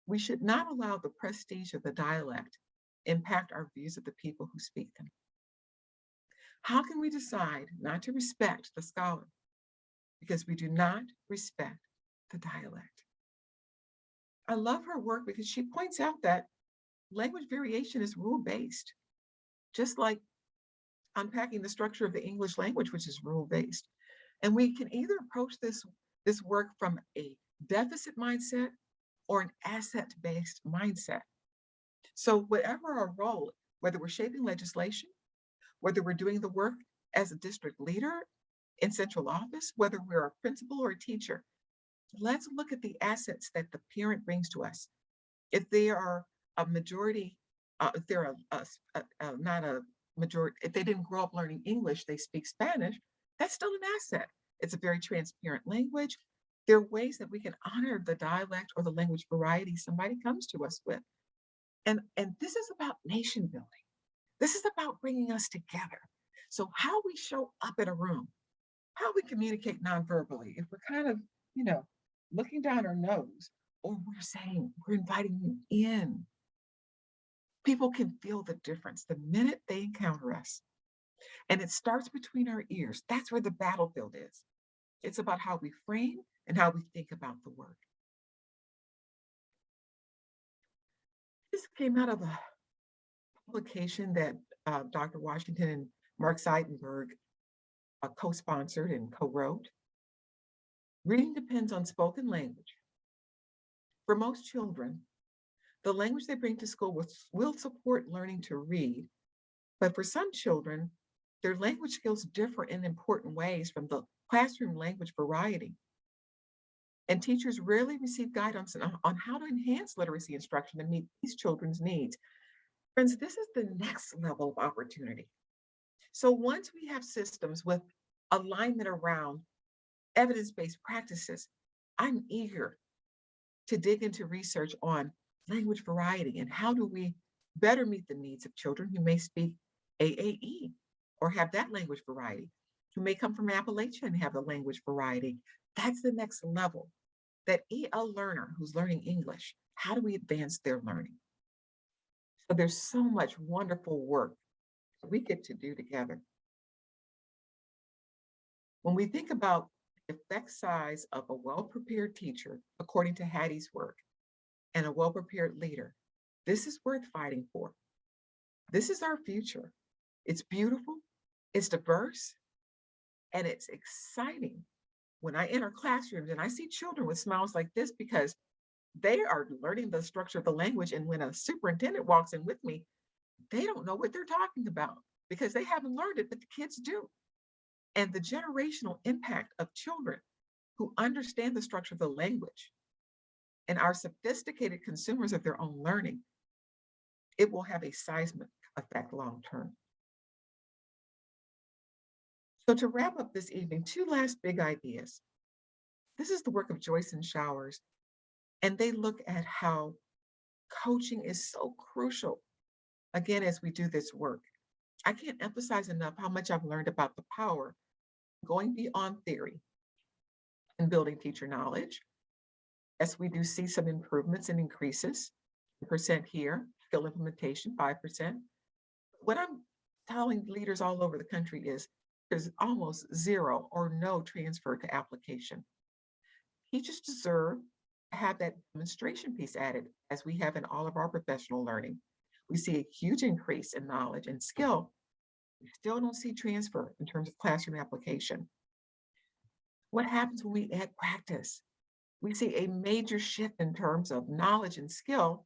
We should not allow the prestige of the dialect impact our views of the people who speak them." How can we decide not to respect the scholar because we do not respect the dialect? I love her work because she points out that language variation is rule-based, just like unpacking the structure of the English language, which is rule-based. And we can either approach this work from a deficit mindset or an asset-based mindset. So whatever our role, whether we're shaping legislation, whether we're doing the work as a district leader in central office, whether we're a principal or a teacher, let's look at the assets that the parent brings to us. If they are a majority, if they're not a majority, if they didn't grow up learning English, they speak Spanish, that's still an asset. It's a very transparent language. There are ways that we can honor the dialect or the language variety somebody comes to us with. And this is about nation building. This is about bringing us together. So how we show up in a room, how we communicate nonverbally, if we're kind of, looking down our nose, or we're saying, we're inviting you in, people can feel the difference the minute they encounter us. And it starts between our ears. That's where the battlefield is. It's about how we frame and how we think about the work. This came out of a publication that Dr. Washington and Mark Seidenberg co-sponsored and co-wrote. Reading depends on spoken language. For most children, the language they bring to school will support learning to read, but for some children, their language skills differ in important ways from the classroom language variety. And teachers rarely receive guidance on how to enhance literacy instruction to meet these children's needs. Friends, this is the next level of opportunity. So once we have systems with alignment around evidence-based practices, I'm eager to dig into research on language variety and how do we better meet the needs of children who may speak AAE or have that language variety, who may come from Appalachia and have a language variety. That's the next level. That EL learner who's learning English, how do we advance their learning? So there's so much wonderful work that we get to do together. When we think about the effect size of a well-prepared teacher, according to Hattie's work, and a well-prepared leader, this is worth fighting for. This is our future. It's beautiful, it's diverse, and it's exciting. When I enter classrooms and I see children with smiles like this because they are learning the structure of the language, and when a superintendent walks in with me, they don't know what they're talking about because they haven't learned it, but the kids do. And the generational impact of children who understand the structure of the language and are sophisticated consumers of their own learning, it will have a seismic effect long-term. So to wrap up this evening, two last big ideas. This is the work of Joyce and Showers, and they look at how coaching is so crucial, again, as we do this work. I can't emphasize enough how much I've learned about the power of going beyond theory and building teacher knowledge. As we do see some improvements and increases, % here, skill implementation, 5%. What I'm telling leaders all over the country is there's almost zero or no transfer to application. Teachers deserve to have that demonstration piece added, as we have in all of our professional learning. We see a huge increase in knowledge and skill. We still don't see transfer in terms of classroom application. What happens when we add practice? We see a major shift in terms of knowledge and skill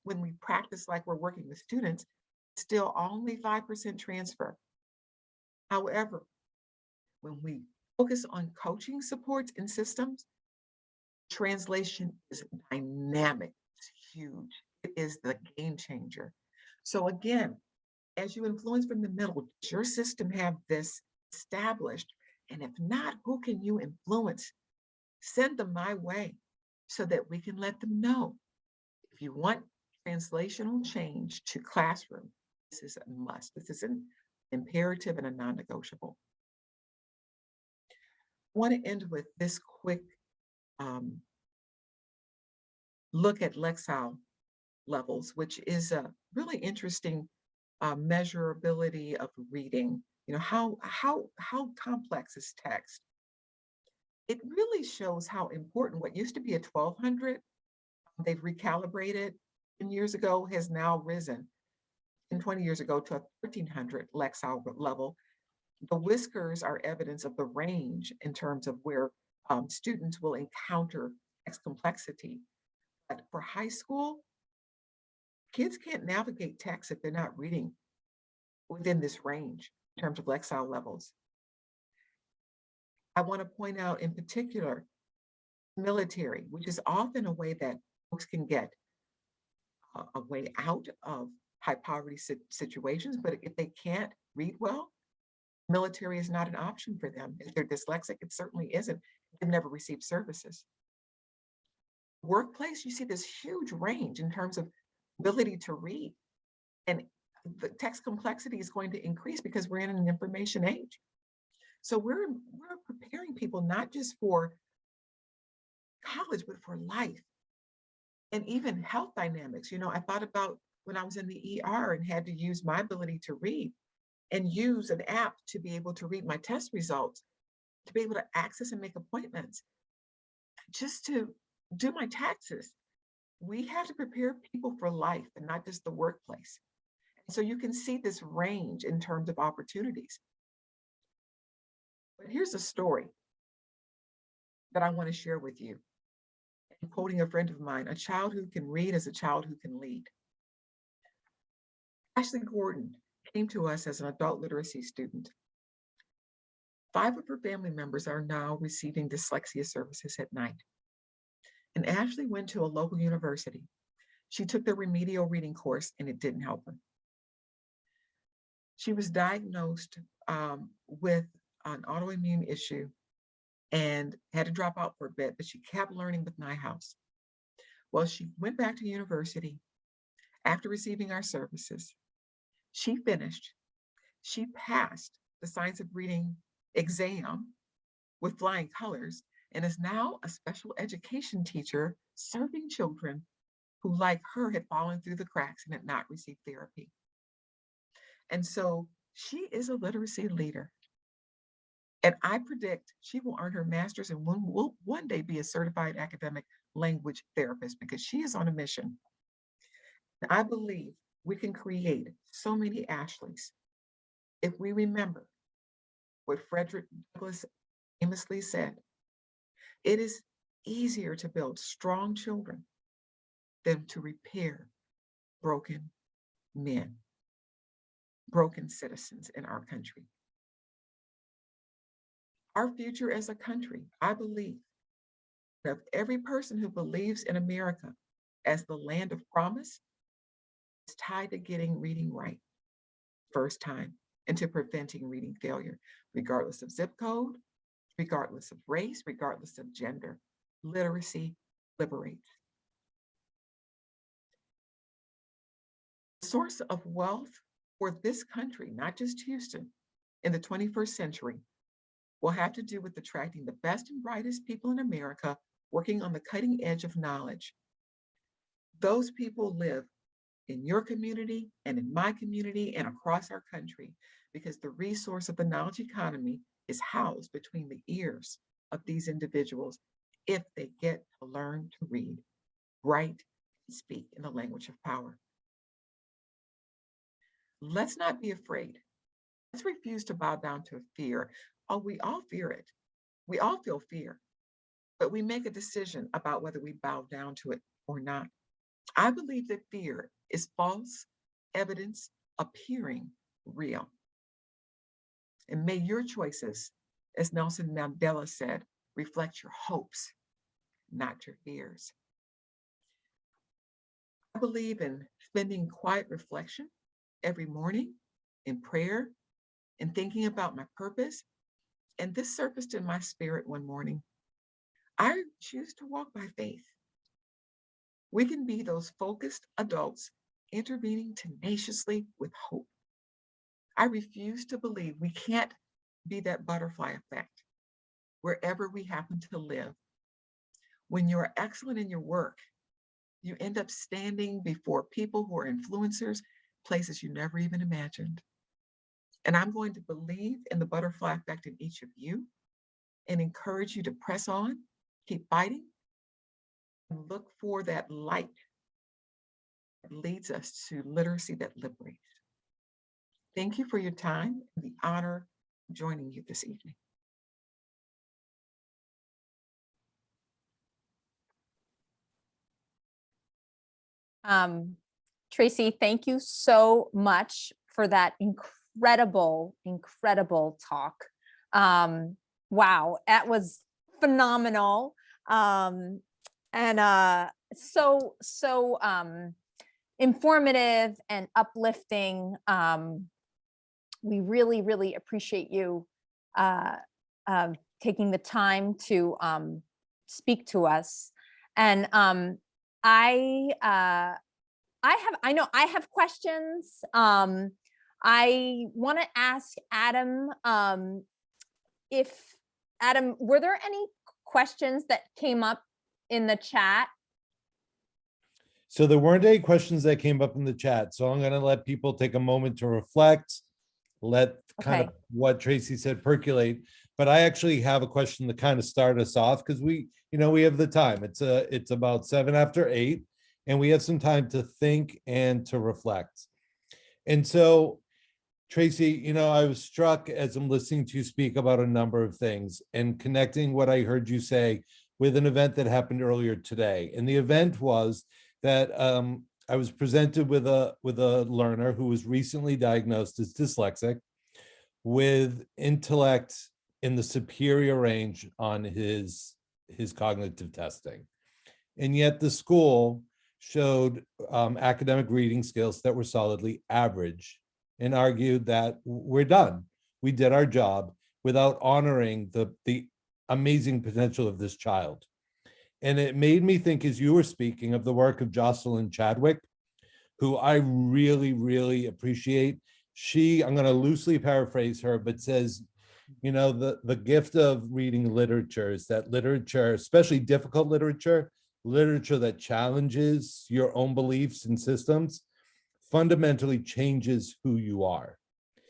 when we practice like we're working with students, still only 5% transfer. However, when we focus on coaching supports and systems, translation is dynamic, it's huge. It is the game changer. So again, as you influence from the middle, does your system have this established? And if not, who can you influence? Send them my way so that we can let them know. If you want translational change to classroom, this is a must. This is an imperative and a non-negotiable. I want to end with this quick look at Lexile Levels, which is a really interesting measurability of reading You know, how complex is text? It really shows how important what used to be a 1200, they've recalibrated 10 years ago, has now risen, and 20 years ago to a 1300 Lexile level. The whiskers are evidence of the range in terms of where students will encounter text complexity. But for high school, kids can't navigate text if they're not reading within this range in terms of Lexile levels. I want to point out in particular, military, which is often a way that folks can get a way out of high poverty situations, but if they can't read well, military is not an option for them. If they're dyslexic, it certainly isn't. They've never received services. Workplace, you see this huge range in terms of ability to read. And the text complexity is going to increase because we're in an information age. So we're preparing people not just for college, but for life and even health dynamics. You know, I thought about when I was in the ER and had to use my ability to read and use an app to be able to read my test results, to be able to access and make appointments, just to do my taxes. We have to prepare people for life and not just the workplace. And so you can see this range in terms of opportunities. But here's a story that I want to share with you. I'm quoting a friend of mine, a child who can read is a child who can lead. Ashley Gordon came to us as an adult literacy student. 5 of her family members are now receiving dyslexia services at night. And Ashley went to a local university. She took the remedial reading course and it didn't help her. She was diagnosed with an autoimmune issue and had to drop out for a bit, but she kept learning with Neuhaus. Well, she went back to university after receiving our services. She finished. She passed the science of reading exam with flying colors and is now a special education teacher serving children who, like her, had fallen through the cracks and had not received therapy. And so she is a literacy leader. And I predict she will earn her master's and will one day be a certified academic language therapist because she is on a mission. And I believe we can create so many Ashleys if we remember what Frederick Douglass famously said. It is easier to build strong children than to repair broken men, broken citizens in our country. Our future as a country, I believe, that every person who believes in America as the land of promise is tied to getting reading right first time and to preventing reading failure, regardless of zip code, regardless of race, regardless of gender. Literacy liberates. The source of wealth for this country, not just Houston, in the 21st century, will have to do with attracting the best and brightest people in America working on the cutting edge of knowledge. Those people live in your community and in my community and across our country because the resource of the knowledge economy is housed between the ears of these individuals if they get to learn to read, write, and speak in the language of power. Let's not be afraid. Let's refuse to bow down to fear. Oh, we all fear it. We all feel fear, but we make a decision about whether we bow down to it or not. I believe that fear is false evidence appearing real. And may your choices, as Nelson Mandela said, reflect your hopes, not your fears. I believe in spending quiet reflection every morning in prayer and thinking about my purpose. And this surfaced in my spirit one morning. I choose to walk by faith. We can be those focused adults intervening tenaciously with hope. I refuse to believe we can't be that butterfly effect wherever we happen to live. When you're excellent in your work, you end up standing before people who are influencers, places you never even imagined. And I'm going to believe in the butterfly effect in each of you and encourage you to press on, keep fighting, and look for that light that leads us to literacy that liberates. Thank you for your time and the honor of joining you this evening. Tracy, thank you so much for that incredible talk. Wow, that was phenomenal. And so informative and uplifting. We really appreciate you taking the time to speak to us. And I have questions. I want to ask Adam, Adam, were there any questions that came up in the chat? So there weren't any questions that came up in the chat. So I'm going to let people take a moment to reflect, let kind of what Tracy said percolate. But I actually have a question to kind of start us off, because we have the time. It's about 7 after 8, and we have some time to think and to reflect. And so, Tracy, I was struck as I'm listening to you speak about a number of things and connecting what I heard you say with an event that happened earlier today. And the event was that I was presented with a learner who was recently diagnosed as dyslexic, with intellect in the superior range on his cognitive testing. And yet the school showed academic reading skills that were solidly average, and argued that we're done. We did our job, without honoring the amazing potential of this child. And it made me think, as you were speaking, of the work of Jocelyn Chadwick, who I really appreciate. I'm going to loosely paraphrase her, but says, the gift of reading literature is that literature, especially difficult literature that challenges your own beliefs and systems, fundamentally changes who you are.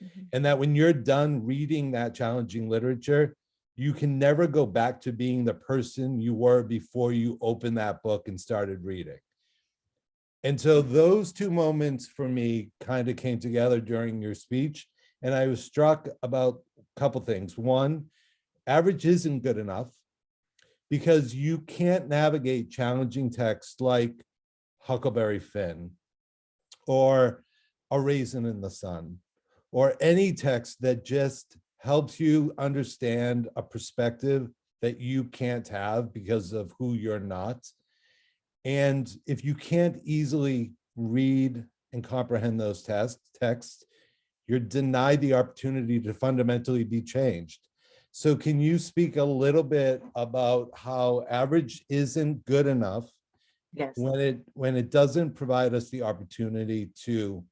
Mm-hmm. And that when you're done reading that challenging literature, you can never go back to being the person you were before you opened that book and started reading. And so those two moments for me kind of came together during your speech. And I was struck about a couple things. One, average isn't good enough, because you can't navigate challenging text like Huckleberry Finn or A Raisin in the Sun, or any text that just helps you understand a perspective that you can't have because of who you're not. And if you can't easily read and comprehend those texts, you're denied the opportunity to fundamentally be changed. So can you speak a little bit about how average isn't good enough? Yes. When it doesn't provide us the opportunity to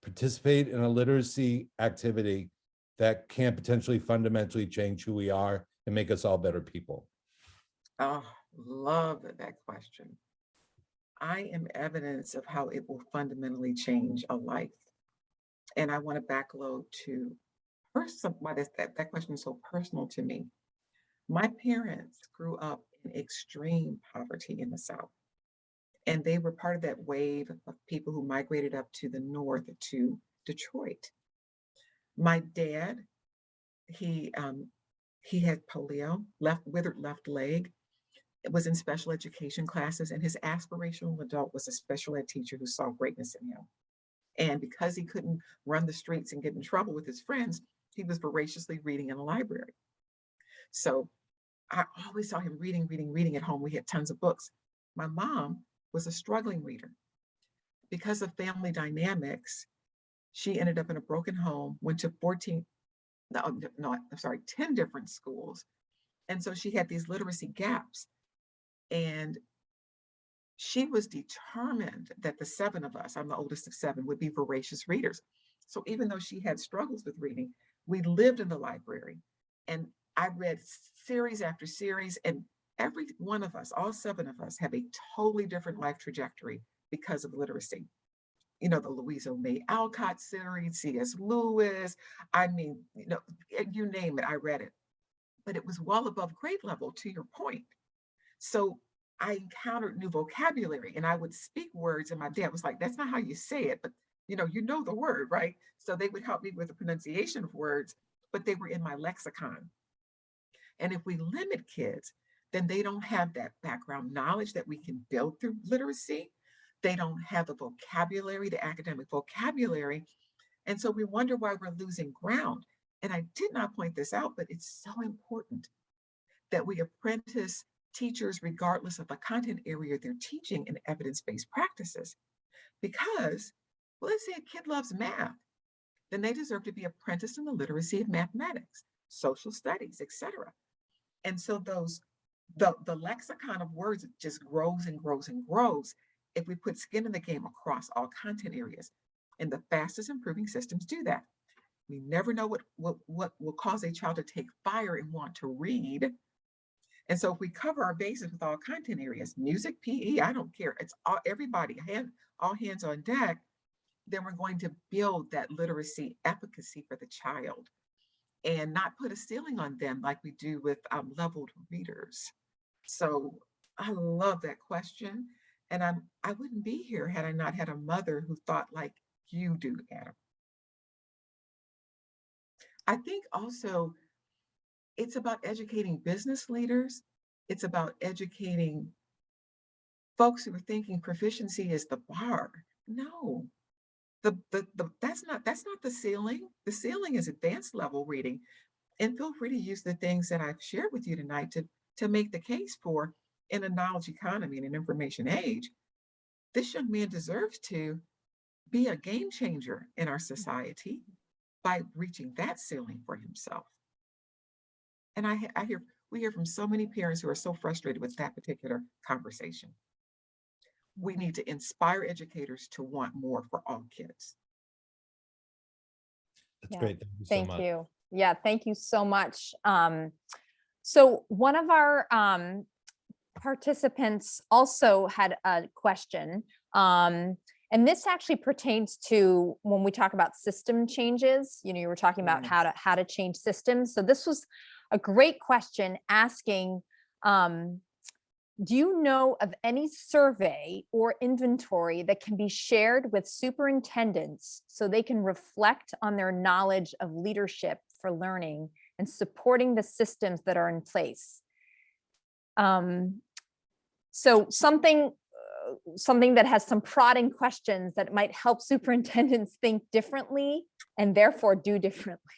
participate in a literacy activity that can potentially fundamentally change who we are and make us all better people? Oh, love that question. I am evidence of how it will fundamentally change a life. And I want to backload to why that question is so personal to me. My parents grew up in extreme poverty in the South, and they were part of that wave of people who migrated up to the north to Detroit. My dad, he had polio, withered left leg. It was in special education classes, and his aspirational adult was a special ed teacher who saw greatness in him. And because he couldn't run the streets and get in trouble with his friends, he was voraciously reading in a library. So I always saw him reading at home. We had tons of books. My mom was a struggling reader. Because of family dynamics, she ended up in a broken home, went to 10 different schools. And so she had these literacy gaps. And she was determined that the 7 of us, I'm the oldest of 7, would be voracious readers. So even though she had struggles with reading, we lived in the library, and I read series after series, and every one of us, all 7 of us, have a totally different life trajectory because of literacy. the Louisa May Alcott series, C.S. Lewis. I mean, you name it, I read it. But it was well above grade level, to your point. So I encountered new vocabulary, and I would speak words, and my dad was like, that's not how you say it, but you know the word, right? So they would help me with the pronunciation of words, but they were in my lexicon. And if we limit kids, then they don't have that background knowledge that we can build through literacy. They don't have the vocabulary, the academic vocabulary. And so we wonder why we're losing ground. And I did not point this out, but it's so important that we apprentice teachers regardless of the content area they're teaching in evidence-based practices. Because, well, let's say a kid loves math, then they deserve to be apprenticed in the literacy of mathematics, social studies, etc. And so the lexicon of words just grows and grows and grows if we put skin in the game across all content areas. And the fastest improving systems do that. We never know what will cause a child to take fire and want to read. And so if we cover our bases with all content areas, music, PE, I don't care, it's everybody, all hands on deck, then we're going to build that literacy efficacy for the child and not put a ceiling on them like we do with leveled readers. So I love that question. And I wouldn't be here had I not had a mother who thought like you do, Adam. I think also it's about educating business leaders. It's about educating folks who are thinking proficiency is the bar. No, that's not the ceiling. The ceiling is advanced level reading. And feel free to use the things that I've shared with you tonight to make the case for, in a knowledge economy and an information age, this young man deserves to be a game changer in our society by reaching that ceiling for himself. And we hear from so many parents who are so frustrated with that particular conversation. We need to inspire educators to want more for all kids. That's Yeah. great. Thank you so Thank much. you. Yeah, thank you so much. So one of our participants also had a question. And this actually pertains to when we talk about system changes. You were talking about how to change systems. So this was a great question asking, do you know of any survey or inventory that can be shared with superintendents so they can reflect on their knowledge of leadership for learning and supporting the systems that are in place? So something that has some prodding questions that might help superintendents think differently and therefore do differently.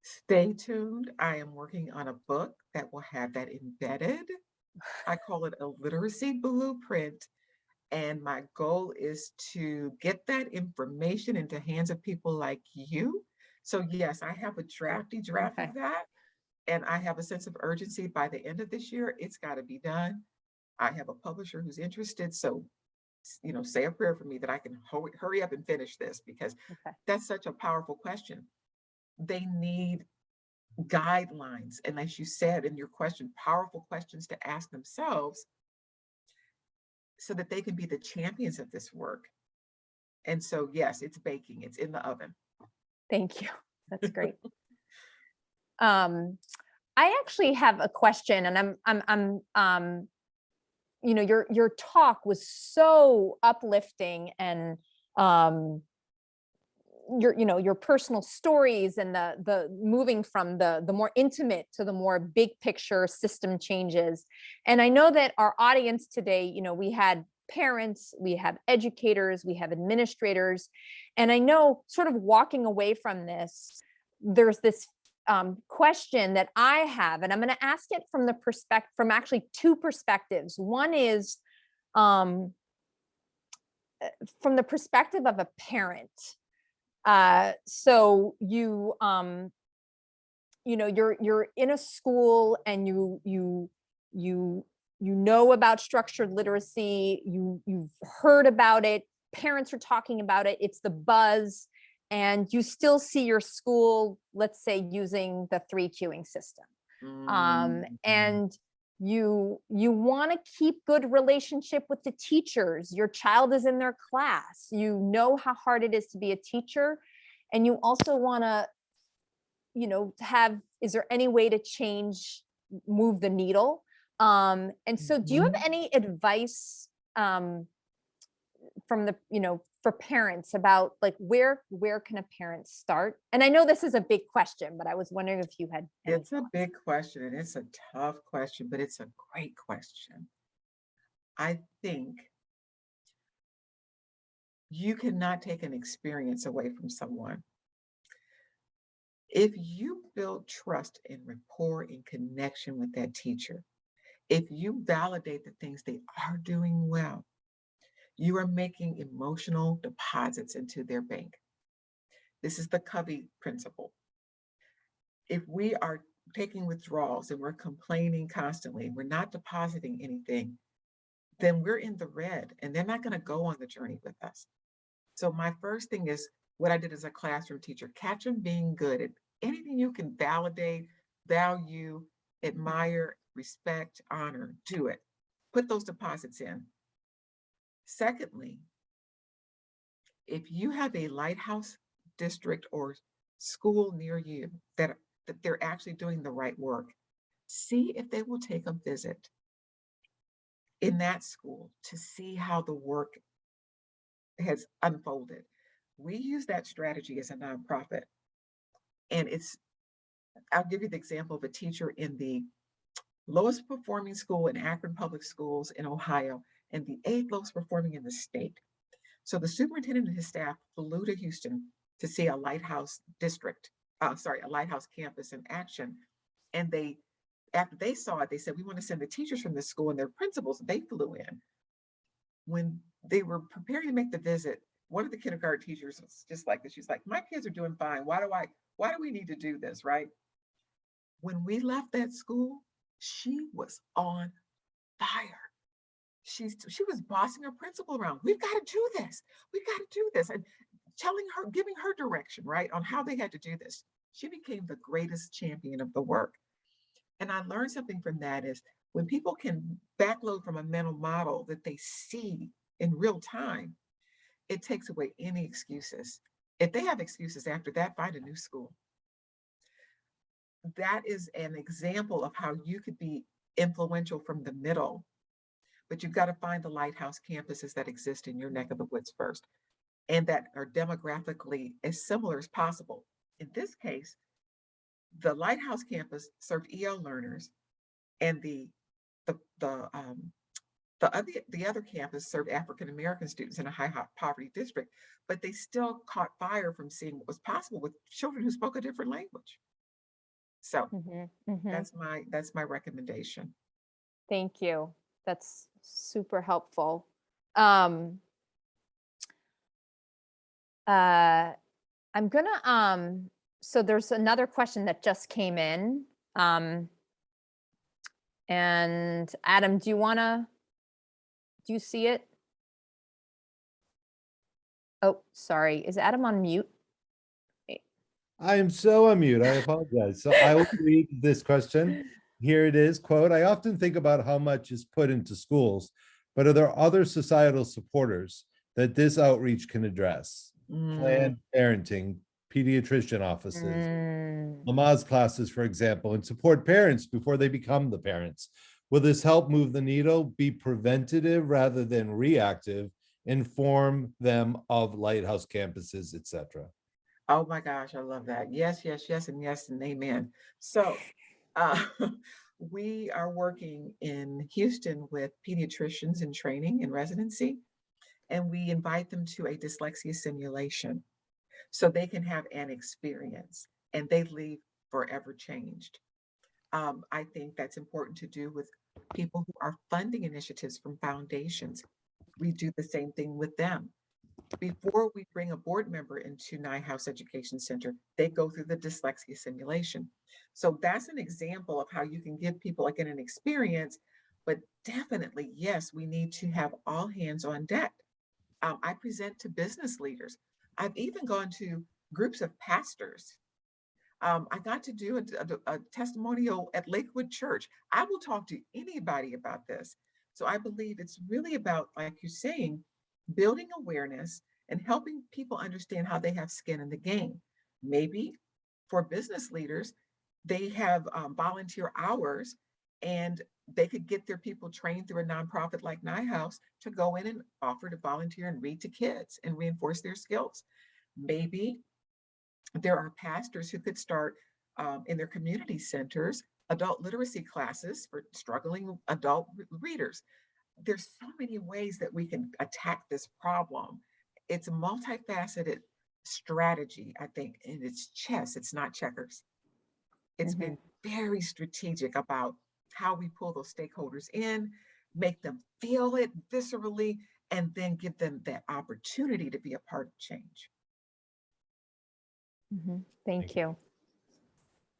Stay tuned. I am working on a book that will have that embedded. I call it a literacy blueprint. And my goal is to get that information into hands of people like you. So yes, I have a draft of that. And I have a sense of urgency by the end of this year. It's got to be done. I have a publisher who's interested. So, say a prayer for me that I can hurry up and finish this, because that's such a powerful question. They need guidelines, and as you said in your question, powerful questions to ask themselves so that they can be the champions of this work. And so, yes, it's baking, it's in the oven. Thank you. That's great. I actually have a question, and I'm your talk was so uplifting, and your personal stories and the moving from the more intimate to the more big picture system changes. And I know that our audience today, we had parents, we have educators, we have administrators. And I know, sort of walking away from this, there's this question that I have, and I'm going to ask it from actually two perspectives. One is from the perspective of a parent. So you're in a school, and you know about structured literacy. You've heard about it. Parents are talking about it. It's the buzz, and you still see your school, let's say, using the 3 queuing system. And you want to keep good relationship with the teachers. Your child is in their class. You know how hard it is to be a teacher. And you also want to, is there any way to move the needle? And so do you have any advice from the, for parents about like, where can a parent start? And I know this is a big question, but I was wondering if you had any It's a big question and it's a tough question, but it's a great question. I think you cannot take an experience away from someone. If you build trust and rapport and connection with that teacher, if you validate the things they are doing well, you are making emotional deposits into their bank. This is the Covey principle. If we are taking withdrawals and we're complaining constantly, we're not depositing anything, then we're in the red and they're not going to go on the journey with us. So my first thing is what I did as a classroom teacher, catch them being good at anything you can validate, value, admire, respect, honor, do it. Put those deposits in. Secondly, if you have a lighthouse district or school near you that they're actually doing the right work, see if they will take a visit in that school to see how the work has unfolded. We use that strategy as a nonprofit. And I'll give you the example of a teacher in the lowest performing school in Akron Public Schools in Ohio, and the 8th lowest performing in the state. So the superintendent and his staff flew to Houston to see a lighthouse a lighthouse campus in action. And after they saw it, they said, we want to send the teachers from this school and their principals. They flew in. When they were preparing to make the visit, one of the kindergarten teachers was just like this. She's like, my kids are doing fine. Why do we need to do this, right? When we left that school, she was on fire. She was bossing her principal around. We've got to do this. We've got to do this. And telling her, giving her direction, right, on how they had to do this. She became the greatest champion of the work. And I learned something from that is when people can backload from a mental model that they see in real time, it takes away any excuses. If they have excuses after that, find a new school. That is an example of how you could be influential from the middle, but you've got to find the lighthouse campuses that exist in your neck of the woods first and that are demographically as similar as possible. In this case, the lighthouse campus served EL learners, and the other campus served African American students in a high poverty district, but they still caught fire from seeing what was possible with children who spoke a different language. So that's my recommendation. Thank you. That's super helpful. I'm gonna, so there's another question that just came in. And Adam, do you see it? Oh, sorry. Is Adam on mute? I am so on mute. I apologize. So I will read this question. Here it is, quote, I often think about how much is put into schools, but are there other societal supporters that this outreach can address? Planned parenting, pediatrician offices, Lamaze classes, for example, and support parents before they become the parents. Will this help move the needle, be preventative rather than reactive, inform them of lighthouse campuses, etc.? Oh my gosh, I love that. Yes, yes, yes, and yes, and amen. So we are working in Houston with pediatricians in training and residency, and we invite them to a dyslexia simulation so they can have an experience and they leave forever changed. I think that's important to do with people who are funding initiatives from foundations. We do the same thing with them. Before we bring a board member into Neuhaus Education Center, they go through the dyslexia simulation. So that's an example of how you can give people, again, an experience, but definitely, yes, we need to have all hands on deck. I present to business leaders. I've even gone to groups of pastors I got to do a testimonial at Lakewood Church. I will talk to anybody about this. So I believe it's really about, like you're saying, building awareness and helping people understand how they have skin in the game. Maybe for business leaders, they have volunteer hours and they could get their people trained through a nonprofit like Neuhaus to go in and offer to volunteer and read to kids and reinforce their skills. Maybe there are pastors who could start in their community centers adult literacy classes for struggling adult readers. There's so many ways that we can attack this problem. It's a multifaceted strategy, I think, and it's chess, it's not checkers. It's Mhm. been very strategic about how we pull those stakeholders in, make them feel it viscerally, and then give them that opportunity to be a part of change. Thank Thank you. you.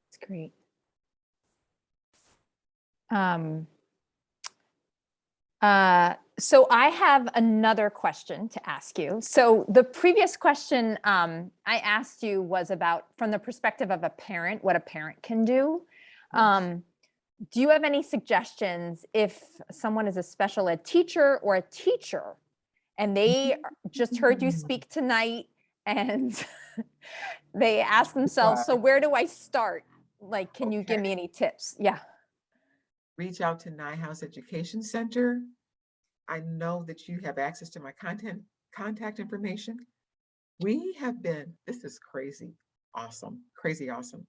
It's great. So I have another question to ask you. So the previous question I asked you was about, from the perspective of a parent, what a parent can do. Do you have any suggestions if someone is a special ed teacher or a teacher and they just heard you speak tonight and they ask themselves, so where do I start? Like, can you give me any tips? Yeah. Reach out to Neuhaus Education Center. I know that you have access to my contact information. We have been, this is crazy, awesome, crazy awesome.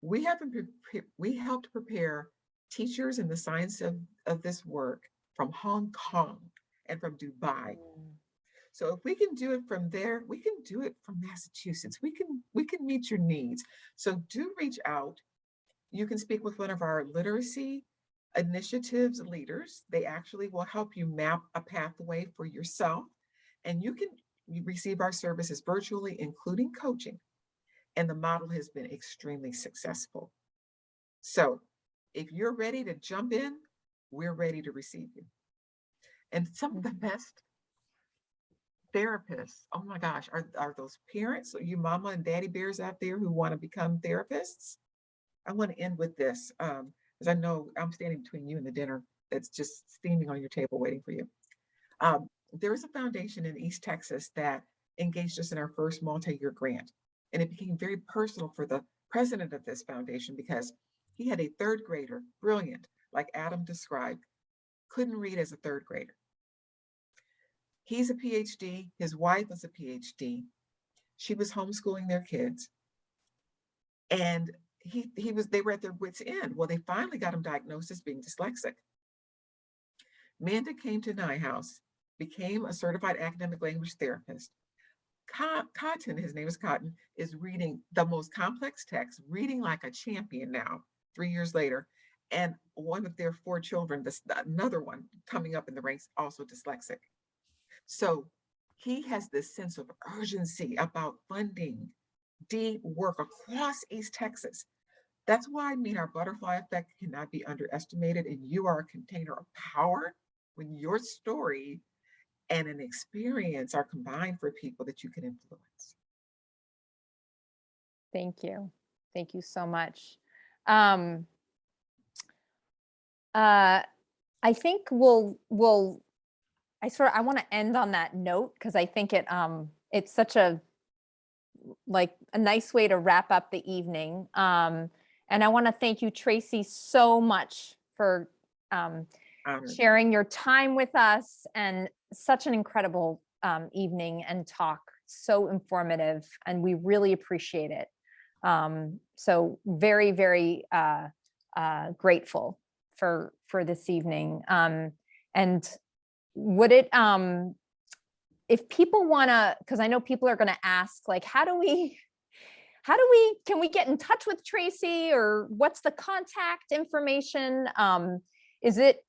We helped prepare teachers in the science of this work from Hong Kong and from Dubai. So if we can do it from there, we can do it from Massachusetts. We can meet your needs. So do reach out. You can speak with one of our literacy initiatives leaders. They actually will help you map a pathway for yourself. And you receive our services virtually, including coaching. And the model has been extremely successful. So if you're ready to jump in, we're ready to receive you. And some of the best therapists, oh my gosh, are those parents, or you mama and daddy bears out there who want to become therapists? I want to end with this, because I know I'm standing between you and the dinner that's just steaming on your table waiting for you. There is a foundation in East Texas that engaged us in our first multi-year grant. And it became very personal for the president of this foundation because he had a third grader, brilliant, like Adam described, couldn't read as a third grader. He's a PhD, his wife was a PhD. She was homeschooling their kids. And they were at their wits' end. Well, they finally got him diagnosed as being dyslexic. Manda came to Neuhaus, became a certified academic language therapist. Cotton, his name is Cotton, is reading the most complex text, reading like a champion now, 3 years later. And one of their 4 children, another one coming up in the ranks, also dyslexic. So he has this sense of urgency about funding deep work across East Texas. That's why our butterfly effect cannot be underestimated. And you are a container of power when your story and an experience are combined for people that you can influence. Thank you. Thank you so much. I think I want to end on that note because I think it's such a nice way to wrap up the evening. And I want to thank you, Tracy, so much for sharing your time with us, and such an incredible evening and talk, so informative, and we really appreciate it. So very, very grateful for this evening. And would it, if people want to, because I know people are going to ask, like, can we get in touch with Tracy, or what's the contact information? Is it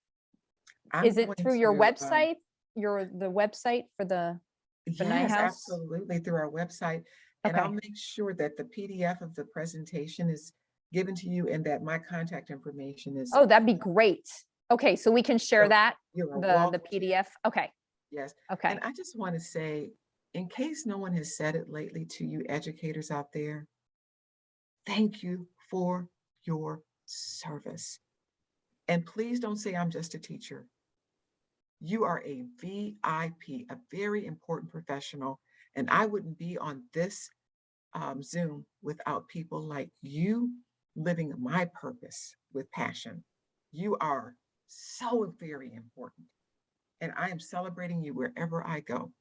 through your website, the website for the Yes, Neuhaus? absolutely, through our website. And Okay. I'll make sure that the PDF of the presentation is given to you and that my contact information is. Oh, that'd be great. Okay, so we can share that, the PDF. Okay. Yes. Okay. And I just want to say, in case no one has said it lately to you educators out there, thank you for your service. And please don't say I'm just a teacher. You are a VIP, a very important professional. And I wouldn't be on this Zoom without people like you living my purpose with passion. You are so very important. And I am celebrating you wherever I go.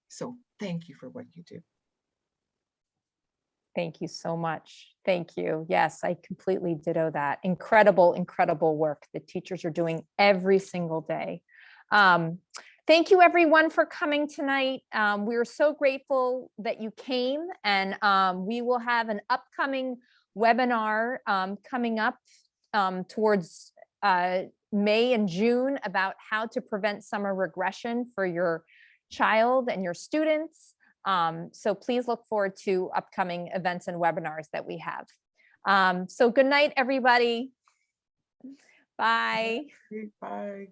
So thank you for what you do. Thank you so much. Thank you. Yes, I completely ditto that. Incredible, incredible work that teachers are doing every single day. Thank you everyone for coming tonight. We're so grateful that you came, and we will have an upcoming webinar coming up towards May and June about how to prevent summer regression for your child and your students. So please look forward to upcoming events and webinars that we have. So good night, everybody. Bye. Bye.